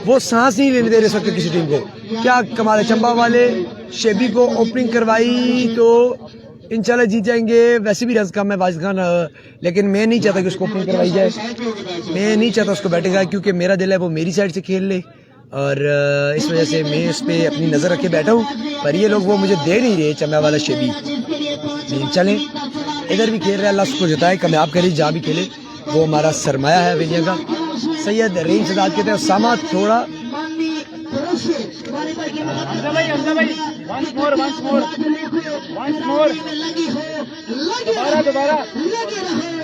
वो सांस नहीं लेने दे रहे सकते किसी टीम को। क्या कमाल है, चंबा वाले शेबी को ओपनिंग करवाई तो इंशाल्लाह जीत जाएंगे। वैसे भी रन कम है वाजिद खान, लेकिन मैं नहीं चाहता कि उसको ओपनिंग करवाई जाए। मैं नहीं चाहता उसको बैटिंग कराए क्योंकि मेरा दिल है वो मेरी साइड से खेल ले, और इस वजह से मैं उस पर अपनी नज़र रखे बैठा हूँ। पर ये लोग वो मुझे दे नहीं रहे चम्या वाला शेबी। लेकिन चलें, इधर भी खेल रहे, अल्लाह उसको जिताए, कामयाब करे जहाँ भी खेले। वो हमारा सरमाया है हवेलिया का। सैयद रहीम सदात कहते हैं उसामा थोड़ा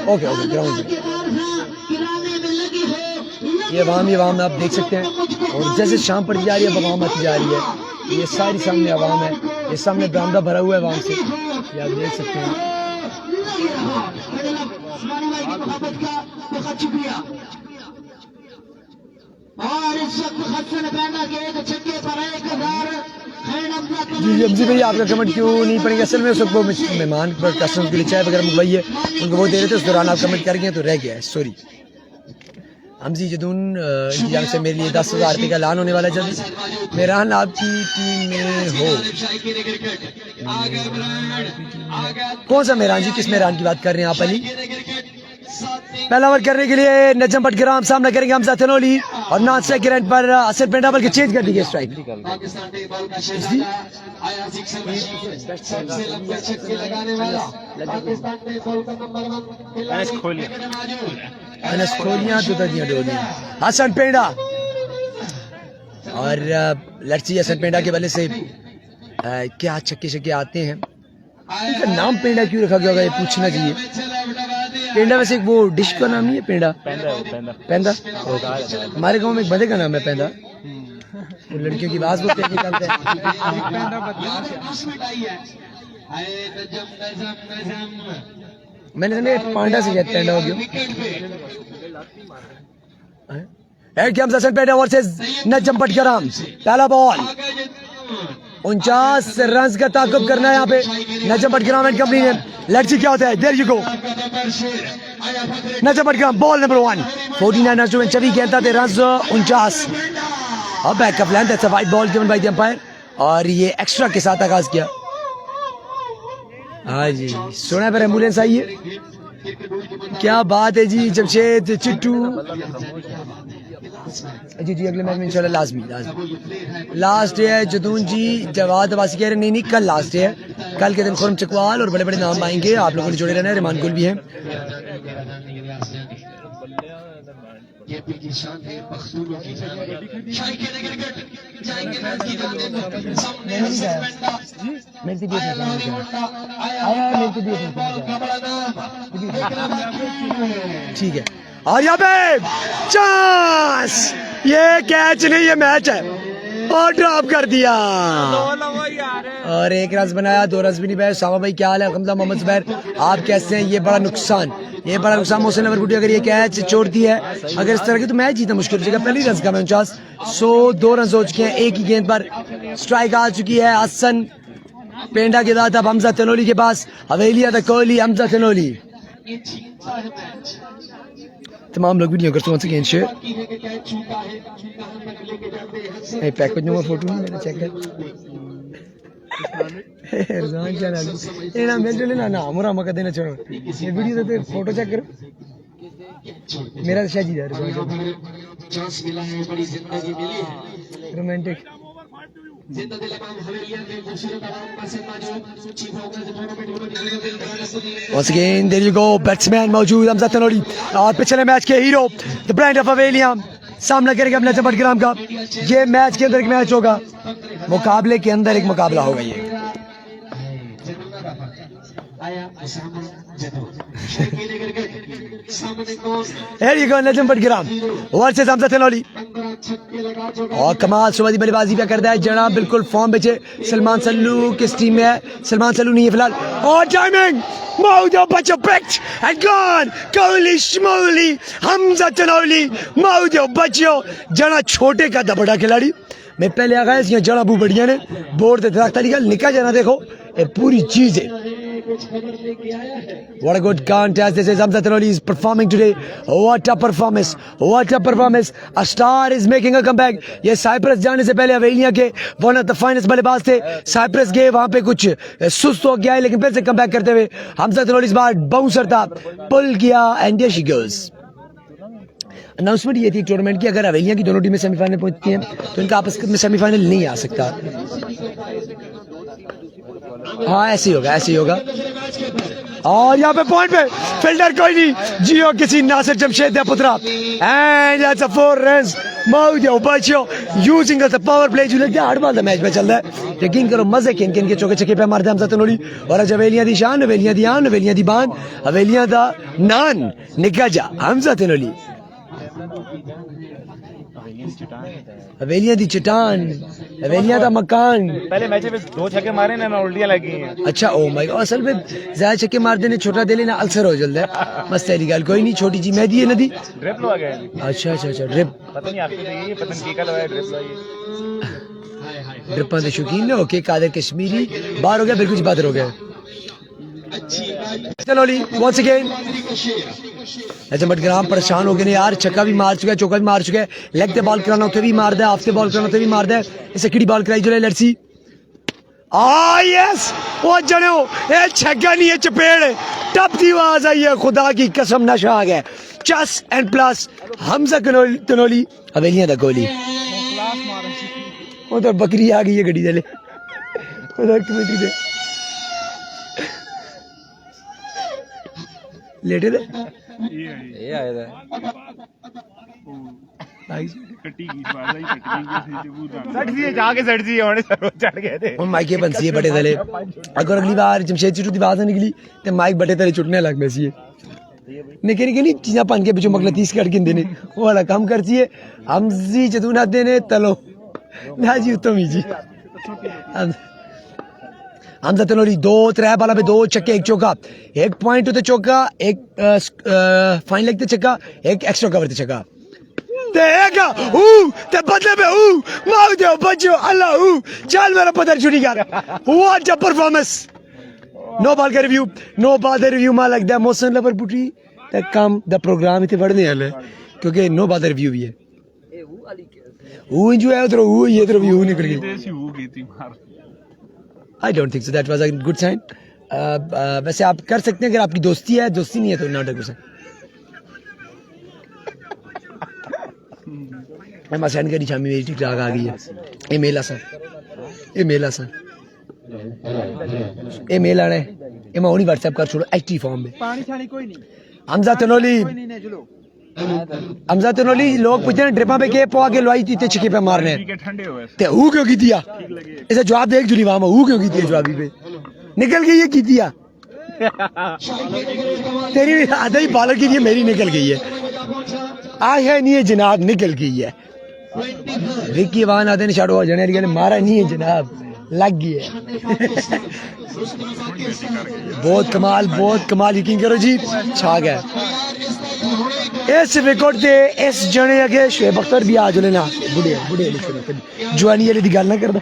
ओके ओके ग्राउंड ये अवाम आप देख सकते हैं। और जैसे शाम पड़ जा रही है अवाम आती जा रही है। ये सारी सामने अवाम है, ये सामने बरामदा भरा हुआ है अवाम से, ये आप देख सकते हैं। और इस वक्त हसन पैना के एक छक्के पर 1000 जी अमजी भाई आपका कमेंट क्यों नहीं पड़ेगा? असल में उस वक्त वो मेहमान पर कस्टमर्स के लिए चाय वगैरह मंगवाई है, उनको वो दे रहे थे, उस दौरान आप कमेंट कर गए तो रह गया है, सॉरी। हमजी जदून इंतजाम से मेरे लिए 10,000 रुपये का ऐलान होने वाला है जल्दी। मेहरान आपकी टीम में हो? कौन सा मेहरान जी, किस मेहरान की बात कर रहे हैं आप? अली पहला ओवर करने के लिए नजम पटग्राम सामना करेंगे हमजा तनोली, और नॉन स्ट्राइक के रन पर असर पेंडा बल्कि चेंज कर दी स्ट्राइक। हसन पेंडा और लड़सी हसन पेंडा के बल्ले से क्या छक्के छक्के आते हैं। इनका नाम पेंडा क्यों रखा गया होगा ये पूछना चाहिए। पेंडा वैसे एक वो डिश का नाम नहीं है पेंडा? पेंदा हमारे गांव में एक बंदे का नाम है पेंदा। वो लड़कियों की आवाज बहुत निकालते हैं। मैंने सुना पांडा से शायद पेंडा हो गया। पेंडा वर्सेस नजम पटग्राम। पहला बॉल 49 रन का ताकुब करना है यहाँ पे नजम पटग्राम एंड कंपनी ने। लेट्स सी क्या होता है। There you go Najam Battagram ball number 1 49 run to 24 गेंद थे रन 49। अब backup length that's a wide ball given by the umpire, और ये एक्स्ट्रा के साथ आगाज किया। हाँ जी सुना पर एम्बुलेंस आई है, क्या बात है जी। जमशेद चिट्टू जी जी अगले मैच में इंशाल्लाह लास्ट है। जदून जी जवाद अब्बासी कह रहे नहीं नहीं कल लास्ट है, कल के दिन खुरम चकवाल और बड़े बड़े नाम आएंगे, आप लोगों ने जुड़े रहना है। रहमान गुल भी है। ठीक है, और यहाँ पे चांस, ये कैच नहीं ये मैच है, और ड्रॉप कर दिया और एक रन बनाया, 2 रन भी नहीं पाए। सामा भाई क्या हाल है? हमजा मोहम्मद जुबैर आप कैसे हैं? ये बड़ा नुकसान मोहसिन नवर बुटी अगर ये कैच छोड़ती है अगर इस तरह की तो मैच जीतना मुश्किल हो जाएगा। पहली रन का 49, 2 रन हो चुके हैं, एक ही गेंद पर स्ट्राइक आ चुकी है। हसन पेंडा के साथ अब हमजा तनोली के पास, हवेलिया द कोहली हमजा तनोली। तमाम लोग वीडियो करते हैं गेंद शेयर पैक में फोटो नहीं मैंने चेक कर रजान क्या नाम है ना मैं चले ना ना हमरा मका देना छोड़ो ये वीडियो तो फोटो चेक करो मेरा शाजी है चांस मिला है, बड़ी जिंदगी मिली है, romantic Once again, there you go, batsman मौजूद हमजा तनोली, और पिछले मैच के हीरो द ब्रांड ऑफ हवेलिया सामना करेंगे अपने नजम पटग्राम का। ये मैच के अंदर एक मैच होगा, मुकाबले के अंदर एक मुकाबला होगा ये। Here you go, Najam Battagram versus Hamza Tanoli, और कमाल सुबह बल्लेबाजी पे करता है जनाब, बिल्कुल फॉर्म पे। सलमान सल्लू किस टीम में है? सलमान सल्लू नहीं है फिलहाल, और timing Maudo Bacho picked and gone. Holy schmoly, Hamza Tanoli, Maudo Bacho जना छोटे का बड़ा खिलाड़ी। मैं पहले आ गया जड़ा बू बढ़िया ने बोर्ड दे दरख्त निकल निका जाना देखो ये पूरी चीज है What a good contest this is. Hamza Tanoli is performing today. What a performance. What a performance. A star is making a comeback. ये साइप्रस जाने से पहले हवेलिया के वन ऑफ द फाइनेस्ट बल्लेबाज थे. साइप्रस गए वहां पे कुछ सुस्त हो गया है, लेकिन फिर से कमबैक करते हुए हमजा तनोली इस बार बाउंसर था, पुल किया and there she goes. Announcement ये थी टूर्नामेंट की, अगर हवेलिया की दोनों टीमें सेमीफाइनल पहुंचती हैं तो इनका आपस में सेमीफाइनल नहीं आ सकता. हाँ ऐसे ही होगा, ऐसे ही होगा. और यहाँ पे पॉइंट पे फील्डर कोई नहीं, जियो किसी नासिर जमशेद पुत्रा and that's a 4 runs. Maudio Bacho using as a power play. जो लगता है हर बार मैच में चल रहा है. यकीन करो मजे किन किन के चौके छक्के पे मारते हमजा तनोली. और आज हवेलियां दी शान, हवेलियां दी आन, हवेलियां दी बान, हवेलियां दा नान निकाह जा हमजा तनोली. हवेलियां दी चट्टान, हवेलियां दा मकान. पहले मैच में 2 छक्के मारे ना उल्टियां लगी हैं. अच्छा ओ माय गॉड, असल में ज्यादा छक्के मार देने छोटा दे लेना अल्सर हो जल्द है. मस्त है गल, कोई नहीं, छोटी जी मेहदी है नदी. ड्रिप लो आ गया. अच्छा अच्छा अच्छा ड्रिप. पता नहीं आपको तो ये पता नहीं की का लगा ड्रिप लो ये. ड्रिप दे शौकीन ने ओके. कादर कश्मीरी बाहर हो गया, बिल्कुल कुछ बादर हो गया. Tanoli once again. अच्छा बटग्राम परेशान हो गए ने यार. छक्का भी मार चुका है, चौका भी मार चुका है. लेग ते बॉल कराना उते भी मारदा है, ऑफ ते बॉल कराना उते भी मारदा है. इसे किड़ी बॉल कराई जो लड़सी. आ यस वो जने ए छक्का नहीं है, चपेड़ है. टप की आवाज आई है, खुदा की कसम नशा आ गया. चस एंड प्लस हमजा तनोली हवेलियां दा गोली. उधर बकरी आ गई है गड्डी दे ले, उधर कमेटी दे लेटे दे ये आया था. कट्टी की बात आई, कट्टी की सट सी जाके सट सी होने सर चढ़ गए थे. और माइक बंसी है बटे तले. अगर अगली बार जमशेद चिट्टू की आवाज निकली तो माइक बटे तले चुटने लग मैसी है. निके निके नहीं चीजा पान के पिछो मगलतीस कट गिंदे ने वो वाला काम करती है. हमजी चतुना देने तलो ना जी उत्तम ही जी. हमजा तनोली 2-3 बाला पे 2 छक्के 1 चौका. 1 पॉइंट उते चौका, 1 फाइन लेग ते छक्का, 1 एक्स्ट्रा कवर ते छक्का. तेगा ते बदले में मार दो बच्चों अल्लाह चल मेरा पत्थर छुड़ी कर. What a performance. No ball का रिव्यू, नो बॉल का रिव्यू मा लगदा मोहसिन लवर पुटी ते काम द प्रोग्राम इते बढ़ने वाले क्योंकि नो बॉल का रिव्यू भी है. वो जो है उधर वो ये इधर व्यू निकल गई. I don't think so that was a good sign. वैसे आप कर सकते हैं अगर आपकी दोस्ती है, दोस्ती नहीं है तो नॉट अ गुड साइन. मैं सेंड करी शामी मेरी टिकटॉक आ गई है. ये मेल आसा, ये मेल आसा, ये मेल आना है. ये मैं ओनी व्हाट्सएप कर छोड़ो एक्टिव फॉर्म में. पानी छानी कोई नहीं. हमजा तनोली, हमजा तनोली लोग पूछते हैं ड्रिपा पे के पवा के लवाई तीते छिके पे मारने ठंडे हुए ते हु क्यों की दिया. इसे जवाब देख जुली वहां हु क्यों की दिया. जवाबी पे निकल गई है की दिया. तेरी आधा ही बॉलर की मेरी निकल गई है. आज है नहीं है जनाब, निकल गई है. विक्की वान आधे ने शाडो जने ने मारा नहीं है जनाब, लग गई है. बहुत कमाल, बहुत कमाल. यकीन करो जी छा गया. इस रिकॉर्ड से इस जने अगे शोएब अख्तर भी आ जो लेना बुढ़े बुढ़े जवानी वाली दी गल ना करदा.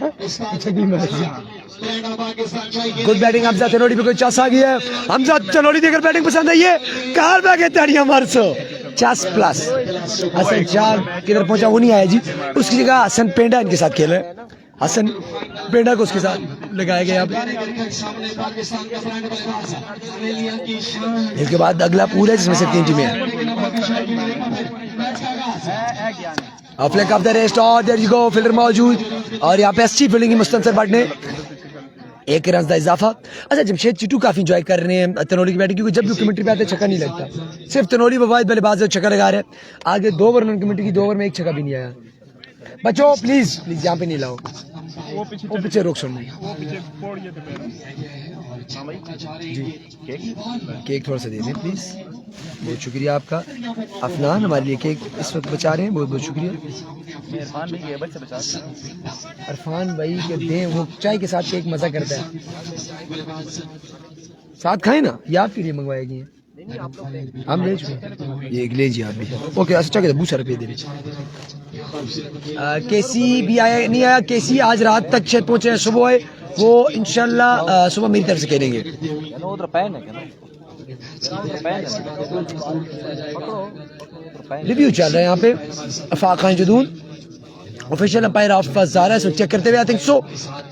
गुड बैटिंग हमजा तनोली पे कोई चस आ गई है. हमजा तनोली दी अगर बैटिंग पसंद आई है कार बैगे ताड़ियां मारसो. चस प्लस हसन चार किधर पहुंचा वो नहीं आया जी. उसकी जगह हसन पेंडा इनके साथ खेल रहे हैं. हसन पेंडा को उसके साथ लगाया गया. इसके बाद अगला पूल है जिसमें से 3 टीमें हैं. फ्लैग ऑफ द रेस्ट और देयर यू गो. फील्डर मौजूद और यहाँ पे अच्छी फील्डिंग मुस्तनसर बट ने 1 रन का इजाफा. अच्छा जमशेद चिट्टू काफी एंजॉय कर रहे हैं तनोली की बैटिंग क्योंकि जब भी कमेंट्री पे आते छक्का नहीं लगता. सिर्फ तनोली वाहिद बल्लेबाज छक्का लगा रहे हैं. आगे 2 ओवर कमेंट्री की 2 ओवर में 1 छक्का भी नहीं आया. बच्चों प्लीज प्लीज यहाँ पे नहीं लाओ, वो पीछे रोक सुन जी. केक थोड़ा सा दे दें प्लीज. बहुत शुक्रिया आपका. अफनान हमारे लिए केक इस वक्त बचा रहे हैं, बहुत बहुत शुक्रिया. अरफान भाई के दें, वो चाय के साथ केक मजा करता है. साथ खाए ना, ये आपके लिए मंगवाए गए हैं. हम ले चुके ये ले जी आप भी. ओके अच्छा कहते 20 रुपये दे रहे. केसी भी आया नहीं आया. केसी आज रात तक शायद पहुंचे हैं, सुबह है वो इंशाल्लाह सुबह मेरी तरफ से खेलेंगे। उधर पैन है क्या? रिव्यू चल रहा है यहाँ पे। Afaq Khan Jadoon official umpire of ज़ारा है, चेक करते हुए आई थिंक सो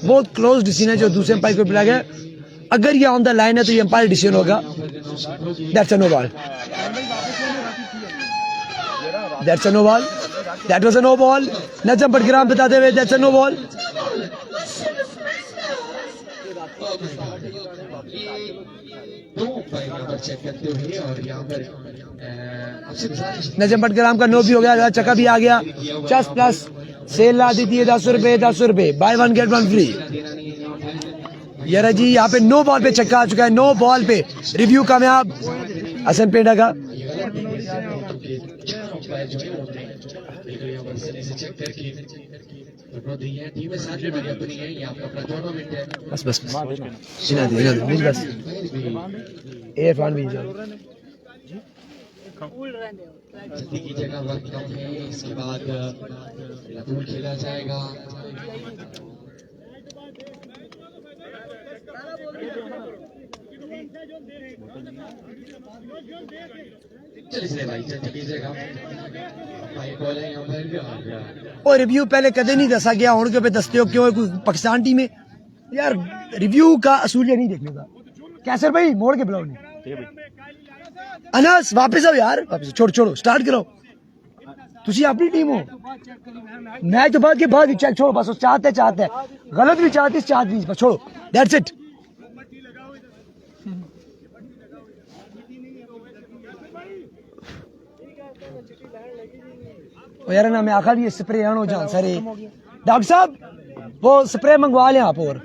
बहुत क्लोज डिसीजन है जो दूसरे अंपायर को बुलाया गया। अगर ये ऑन द लाइन है तो ये अंपायर डिसीजन होगा। That's a no ball, that's a no ball, that was a no ball. Najam Battagram बताते हुए that's a no ball. Check करते हुए और यहाँ पर नजम बटग्राम का नो भी हो गया, चक्का भी आ गया। 50 प्लस सेल ला दी थी 10 रुपए, 10 रुपए, by one get one free. यारा जी यहाँ पे नो बॉल पे चक्का आ चुका है, नो बॉल पे रिव्यू कामयाब हसन पेंडा का। बस बस बस इरफान भी की जगह वक्त कम है, इसके बाद लतूर खेला जाएगा। चलिए भाई चलिए जगह भाई बॉल है यहाँ पर। और रिव्यू पहले कदे नहीं दसा गया, हुण के पे दसते हो क्यों? कोई पाकिस्तान टीम है यार, रिव्यू का असूल ये नहीं देखने का। कैसर भाई मोड़ के बुलाओ नहीं। अनस वापस आओ यार, वापस छोड़ो छोड़ो, स्टार्ट करो। तुसी अपनी टीम हो, मैच तो बाद के बाद चेक छोड़ो बस। चाहते चाहते गलत भी चाहते चाहते बस छोड़ो, दैट्स इट। यार ना मैं आखा भी स्प्रे आनो जान सारे डॉक्टर साहब वो स्प्रे मंगवा लें आप। और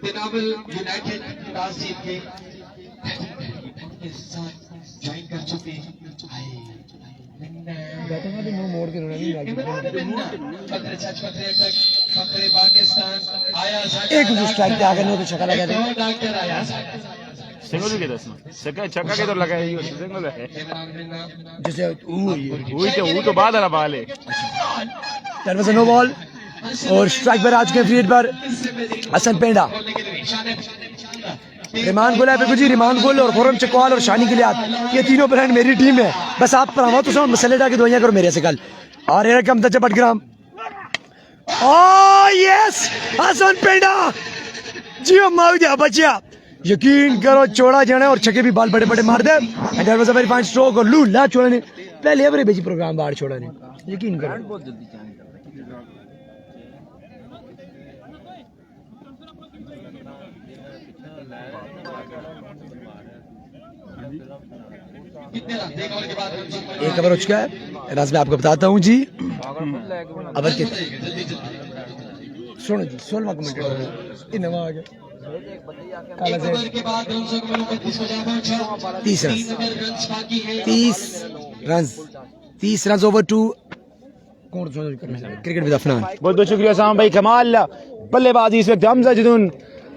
पिनावल यूनाइटेड टॉस जीत के ज्वाइन कर चुके एक स्ट्राइक पे आगे नहीं तो छक्का लगा दे। सिंगल भी दस छक्का छक्का के तो लगाया ही सिंगल है जैसे वो तो बाद वाला बॉल है। That was a no ball और स्ट्राइक पर आज के फ्री हिट पर हसन पेंडा। रिमान गोल है बिल्कुल जी, रिमान गोल और खुरम चकवाल और शानी गिलियात, ये तीनों ब्रांड मेरी टीम है। बस आप पर तो सब मसले डाल के दुआएं करो मेरे से कल। और ये रकम तक बटग्राम। ओह यस हसन पेंडा जियो माउदिया बचिया, यकीन करो चौड़ा जाना और छक्के भी बाल बड़े बड़े मार दे। And that was a very fine stroke और लूला छोड़ा ने पहले एवरे भेजी प्रोग्राम बाहर छोड़ा ने, यकीन करो। बहुत जल्दी जाएंगे। एक ओवर हो चुका है, राज मैं आपको बताता हूँ जी। ओवर के सुनो जी 16वां कमेंट इनवा आ गया 30 run over to cricket with Afnan. बहुत बहुत शुक्रिया साम भाई, कमाल बल्लेबाजी इस वक्त हमजा जदून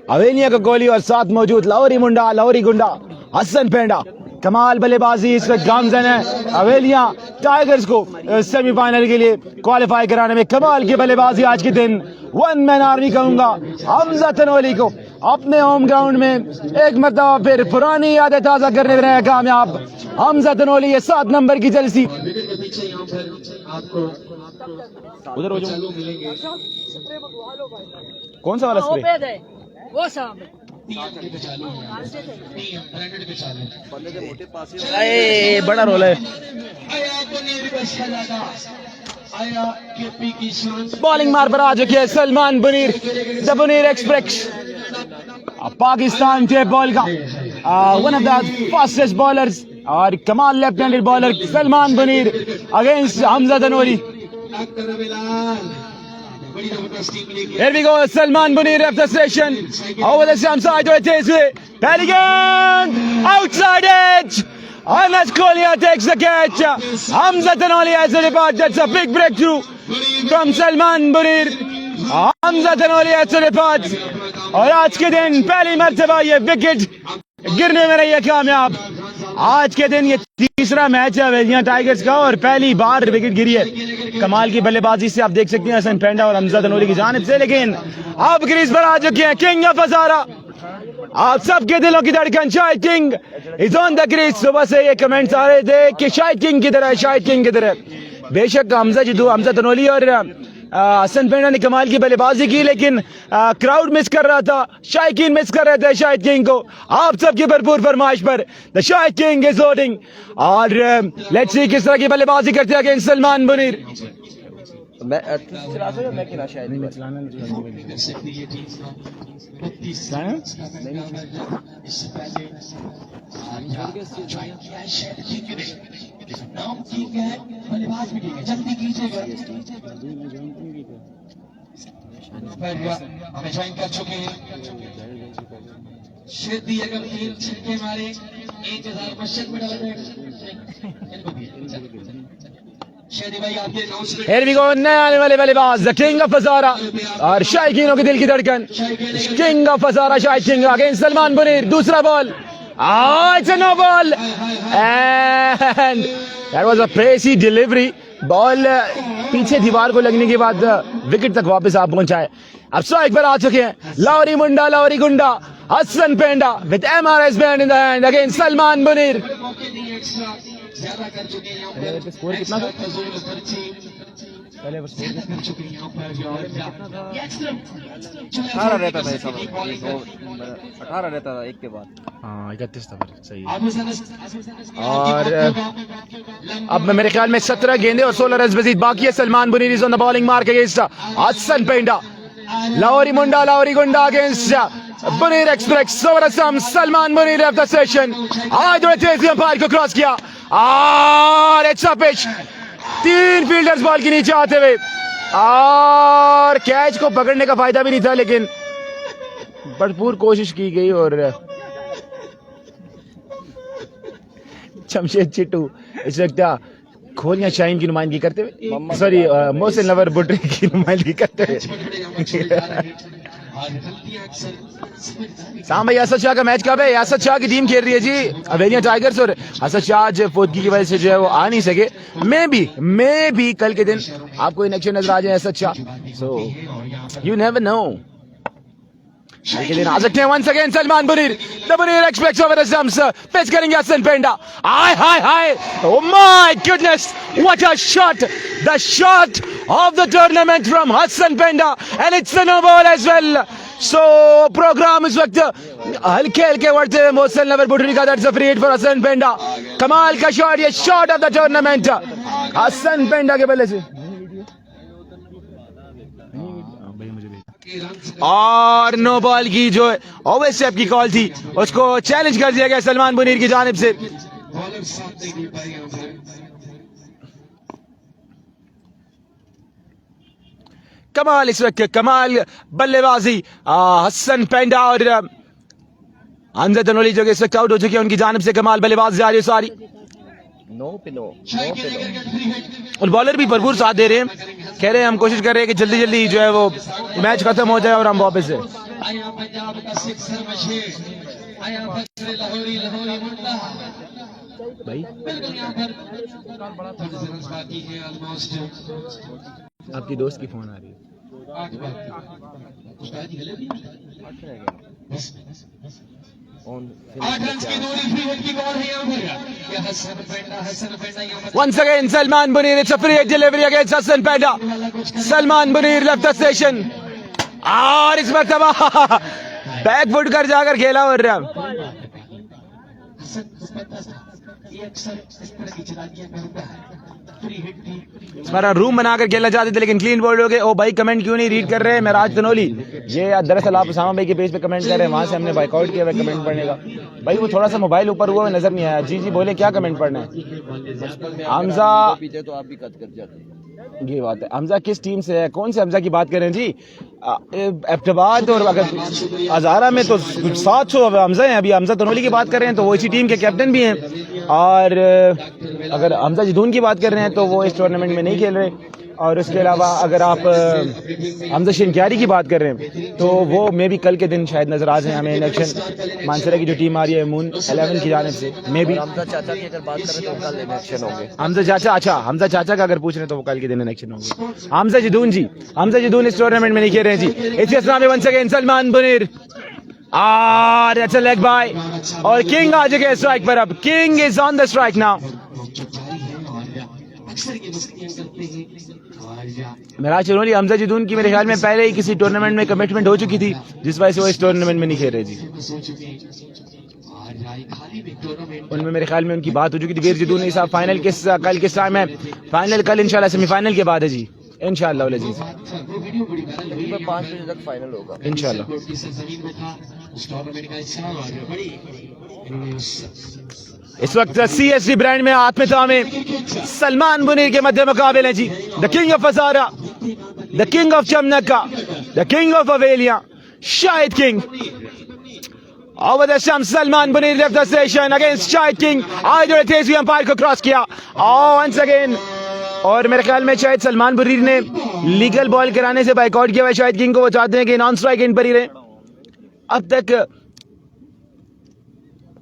अवेलिया का गोली और साथ मौजूद लाहौरी मुंडा लाहौरी गुंडा हसन पेंडा। कमाल बल्लेबाजी इस वक्त गामजन है अवेलिया टाइगर्स को सेमीफाइनल के लिए क्वालिफाई कराने में। कमाल की बल्लेबाजी आज के दिन, वन मैन आर्मी कहूंगा हमजा तनोली को अपने होम ग्राउंड में एक मरतबा फिर पुरानी यादें ताजा करने में रहे कामयाब हमजा तनोली। ये 7 नंबर की जर्सी उधर हो जाओ। कौन सा वाला स्प्रे? वो साहब बड़ा रोल है। बॉलिंग मार पर आ चुकी है Salman Buner, the Buner express Pakistan tape ball का one of the fastest bowlers और कमाल left handed bowler Salman Buner against Hamza Tanoli. Here we go, Salman Munir left the station. Over the Sam side to it is Pelican outside edge. Anas Kolia takes the catch. Hamza Tanoli has a depart. That's a big breakthrough from Salman Munir. Hamza Tanoli has a depart. और आज के दिन पहली मर्तबा ये wicket गिरने में रही है कामयाब। आज के दिन ये तीसरा मैच है हवेलियां टाइगर्स का और पहली बार विकेट गिरी है। कमाल की बल्लेबाजी से आप देख सकते हैं हसन पेंडा और हमजा तनोली की जानिब से, लेकिन अब क्रीज पर आ चुके हैं किंग ऑफ हजारा। आप सबके दिलों की धड़कन Shahid king is on the crease. सुबह से ये कमेंट्स आ रहे थे कि शाहिद किंग की तरह, शाहिद किंग की तरह। बेशक हमजा तनोली और हसन पेंडा ने कमाल की बल्लेबाजी की, लेकिन क्राउड मिस कर रहा था, शायकीन मिस कर रहे थे शाहिद किंग को। आप सबकी भरपूर फरमाइश पर the Shahid king is loading और लेट्स सी किस तरह की बल्लेबाजी करते हैं अगेंस्ट सलमान मुनीर। मैं मैं शायद नाम ठीक है, बल्लेबाज भी ठीक है, जल्दी कीजिएगा। हमें ज्वाइन कर चुके हैं शेदी, अगर 3 छक्के मारे 1000 मशक में डाला जाएगा। शेदी भाई आपके अनाउंसमेंट Here we go, नए आने वाले बल्लेबाज द किंग ऑफ हजारा और शायकीनों के दिल की धड़कन king of Hazara Shahid king against Salman Munir. दूसरा ball, it's a no ball and that was a crazy delivery। Ball पीछे दीवार को लगने के बाद विकेट तक वापस आप पहुंचाए। अब स्ट्राइक पर आ चुके हैं लाहौरी मुंडा, लाहौरी गुंडा, Hassan Penda with MRS band in the hand against Salman Munir. ज्यादा कर चुके हैं। स्कोर कितना था? पहले वो स्कोर कितना कर चुके हैं? 18 रहता था, 18 रहता था एक के बाद। हाँ 31 था, सही है। और अब मेरे ख्याल में 17 गेंदे और 16 रन मजीद बाकी है। Salman Munir is on the bowling mark against Hassan Penda. लाहौरी मुंडा, लाहौरी गुंडा अगेंस्ट मुनीर एक्सप्रेस ओवर असम। Salman Munir of the session आज बड़े तेजी अंपायर को क्रॉस किया और it's a pitch. 3 fielders ball के नीचे आते हुए और कैच को पकड़ने का फायदा भी नहीं था, लेकिन भरपूर कोशिश की गई और जमशेद चिट्टू इस वक्त खोलियां शाहीन की नुमाइंदगी करते हुए, सॉरी मोहसिन नवर बुटरी की नुमाइंदगी करते हुए। साम भाई असद शाह का मैच कब है? असद शाह की टीम खेल रही है जी हवेलियां टाइगर्स और असद शाह आज फौतगी की वजह से जो है वो आ नहीं सके। मैं भी कल के दिन आपको इन एक्शन नजर आ जाए Asad Shah, so you never know. कल के दिन आ सकते हैं once again Salman Munir. The Munir expects over असम्स पिच करेंगे Hassan Penda. Hi oh my goodness what a shot, the shot of the tournament from Hassan Penda and it's a no ball as well। So program इस वक्त हल्के बढ़ते हुए मोहसिन नवर बुटरी का that's a free hit for Hassan Penda। कमाल का shot, ये shot of the tournament Hassan Penda के बल्ले से। और नो बॉल की जो ओवर स्टेप की कॉल थी उसको चैलेंज कर दिया गया सलमान मुनीर की जानिब से। कमाल इस वक्त कमाल बल्लेबाजी हसन पेंडा और हमजा तनोली जो कि इस वक्त आउट हो चुके हैं, उनकी जानिब से कमाल बल्लेबाजी जा रही है सारी। नो पिलो और बॉलर भी भरपूर साथ दे रहे हैं, कह रहे हैं हम कोशिश कर रहे हैं कि जल्दी जल्दी जो है वो मैच खत्म हो जाए और हम वापस से। भाई आपकी दोस्त की फोन आ रही है। 8 रन की दूरी, फ्री हिट की बॉल है यहाँ पर। हसन पेंडा यहाँ पर। Once again Salman Munir, it's a free hit delivery against Hassan Penda। Salman Munir left the station और इस मरतबा बैकफुट कर जाकर खेला और रूम बनाकर खेलना चाहते थे लेकिन क्लीन बोल्ड हो गए। ओ भाई कमेंट क्यों नहीं रीड कर रहे हैं मेराज तनोली? ये दरअसल आप उसामा भाई के पेज पे कमेंट कर रहे हैं, वहां से हमने बाइकआउट किया हुआ कमेंट पढ़ने का। भाई वो थोड़ा सा मोबाइल ऊपर हुआ नजर नहीं आया। जी बोले क्या कमेंट पढ़ना है? हमजा पीछे तो आप भी कट कर जाते हैं। ये बात है। हमजा किस टीम से है? कौन से हमजा की बात कर रहे हैं जी? एबटाबाद और अगर हजारा में तो 700 हमजा हैं। अभी हमजा तनोली की बात कर रहे हैं तो वो इसी टीम के कैप्टन भी हैं, और अगर हमजा जिदून की बात कर रहे हैं तो वो इस टूर्नामेंट में नहीं खेल रहे। और उसके अलावा अगर आप हमजा शिनक्यारी की बात कर रहे हैं तो वो मे भी कल के दिन शायद नजर आ जाए हमें इलेक्शन मानसरा की जो टीम आ रही है मून 11 की जानिब से मे भी। हमजा चाचा की अगर बात करें तो कल इलेक्शन होंगे। हमजा चाचा, अच्छा हमजा चाचा का अगर पूछ रहे हैं तो वो कल के दिन इलेक्शन होंगे। हमजा जदून जी, हमजा जदून इस टूर्नामेंट में नहीं खेल रहे हैं जी। इसी असना में वन सेकेंड सलमान बुनीर अच्छा लेग बाय और किंग आ चुके स्ट्राइक पर। अब king is on the strike now. मेरा चुनौली हमजा जदून की मेरे ख्याल में पहले ही किसी टूर्नामेंट में कमिटमेंट हो चुकी थी जिस वजह से वो इस टूर्नामेंट में नहीं खेल रहे जी। उनमें मेरे ख्याल में उनकी बात हो चुकी थी। वीर जदून साहब फाइनल किस कल किस टाइम है? फाइनल कल इंशाल्लाह, सेमीफाइनल के बाद है जी इंशाल्लाह। 5 बजे तक फाइनल होगा इंशाल्लाह। इस वक्त CSD ब्रांड में आत्मता में सलमान बुनीर के मध्य मुकाबले हैं जी। The king of Hazara, the king of Chamanka, the king of Havelian, Shahid king. Over the sham, Salman Bunir left the station against Shahid King. Either तेजी अंपायर को क्रॉस किया once again। और मेरे ख्याल में शायद सलमान बुनीर ने लीगल बॉल कराने से बाइकआउट किया हुआ शाहिद किंग को। वो चाहते हैं कि नॉन स्ट्राइक इन पर ही रहे। अब तक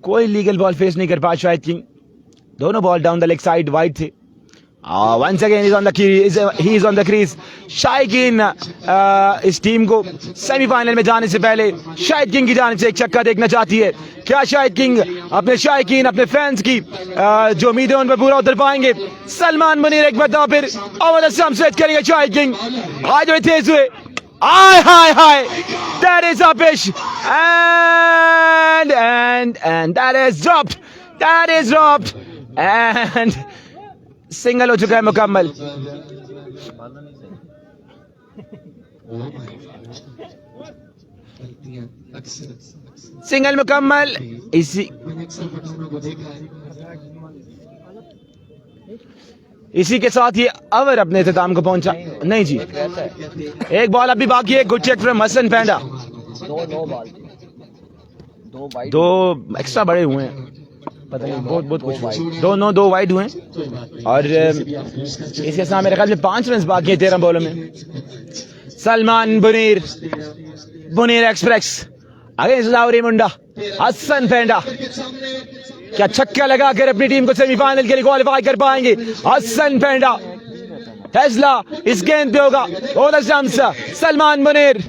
कोई लीगल बॉल फेस नहीं कर पाया शाहिद किंग। दोनों ball down the leg side wide थे। once again he is on the crease। Shahid इस टीम को सेमीफाइनल में जाने से पहले शाहिद किंग की जानिब से एक छक्का देखना चाहती है। क्या शाहिद किंग अपने शायकीन, अपने फैंस की जो उम्मीदें उन पर पूरा उतर पाएंगे? सलमान बुनीर एक बार फिर अवल स्विच करेंगे शाहिद किंग। आज वे तेज हुए, आय हाय हाय, that is a pitch and that is dropped and single हो चुका है मुकम्मल। सिंगल मुकम्मल। इसी के साथ ये ओवर अपने इख्तिताम को पहुंचा। नहीं जी, एक बॉल अभी बाकी है। Good check from Hassan Penda. दो एक्स्ट्रा बड़े हुए हैं, पता नहीं बहुत कुछ। दो वाइड हुए हैं और इसके साथ मेरे ख्याल में 5 रन बाकी है 13 बॉलों में। सलमान बुनीर, बुनीर एक्सप्रेस अगेंस्ट लाहौरी मुंडा, हसन पेंडा। क्या छक्का लगाकर अपनी टीम को सेमीफाइनल के लिए क्वालिफाई कर पाएंगे हसन पेंडा? फैसला इस गेंद पे होगा। सलमान बुनीर,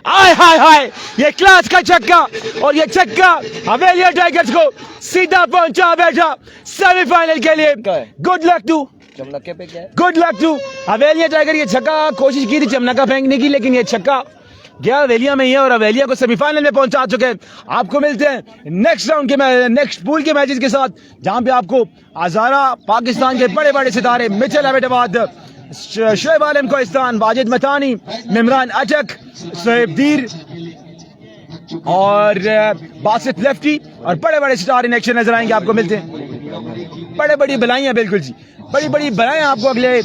आय हाय हाय, ये क्लास का छक्का और ये छक्का हवेलिया टाइगर्स को सीधा पहुंचा बैठा सेमीफाइनल के लिए। गुड लक टू चमनके पे क्या है? Good luck to Havelian tiger. ये छक्का कोशिश की थी चमनका फेंकने की, लेकिन ये छक्का गया हवेलिया में ही है और हवेलिया को सेमीफाइनल में पहुंचा चुके हैं। आपको मिलते हैं नेक्स्ट राउंड के नेक्स्ट पूल के मैचेस के साथ, जहां पे आपको हजारा पाकिस्तान के बड़े बड़े सितारे मिचेल एबटाबाद, शोएब आलम कोहिस्तान, वाजिद मतानी, मिमरान अटक, शोएब दीर और बासित लेफ्टी और बड़े बड़े स्टार इन एक्शन नजर आएंगे। आपको मिलते हैं बड़े बड़ी बलाइयां, बिल्कुल जी बड़ी बड़ी बलाएं आपको अगले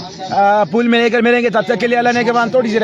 पूल में लेकर मिलेंगे। तब तक के लिए अल्लाह ने के बाद थोड़ी सी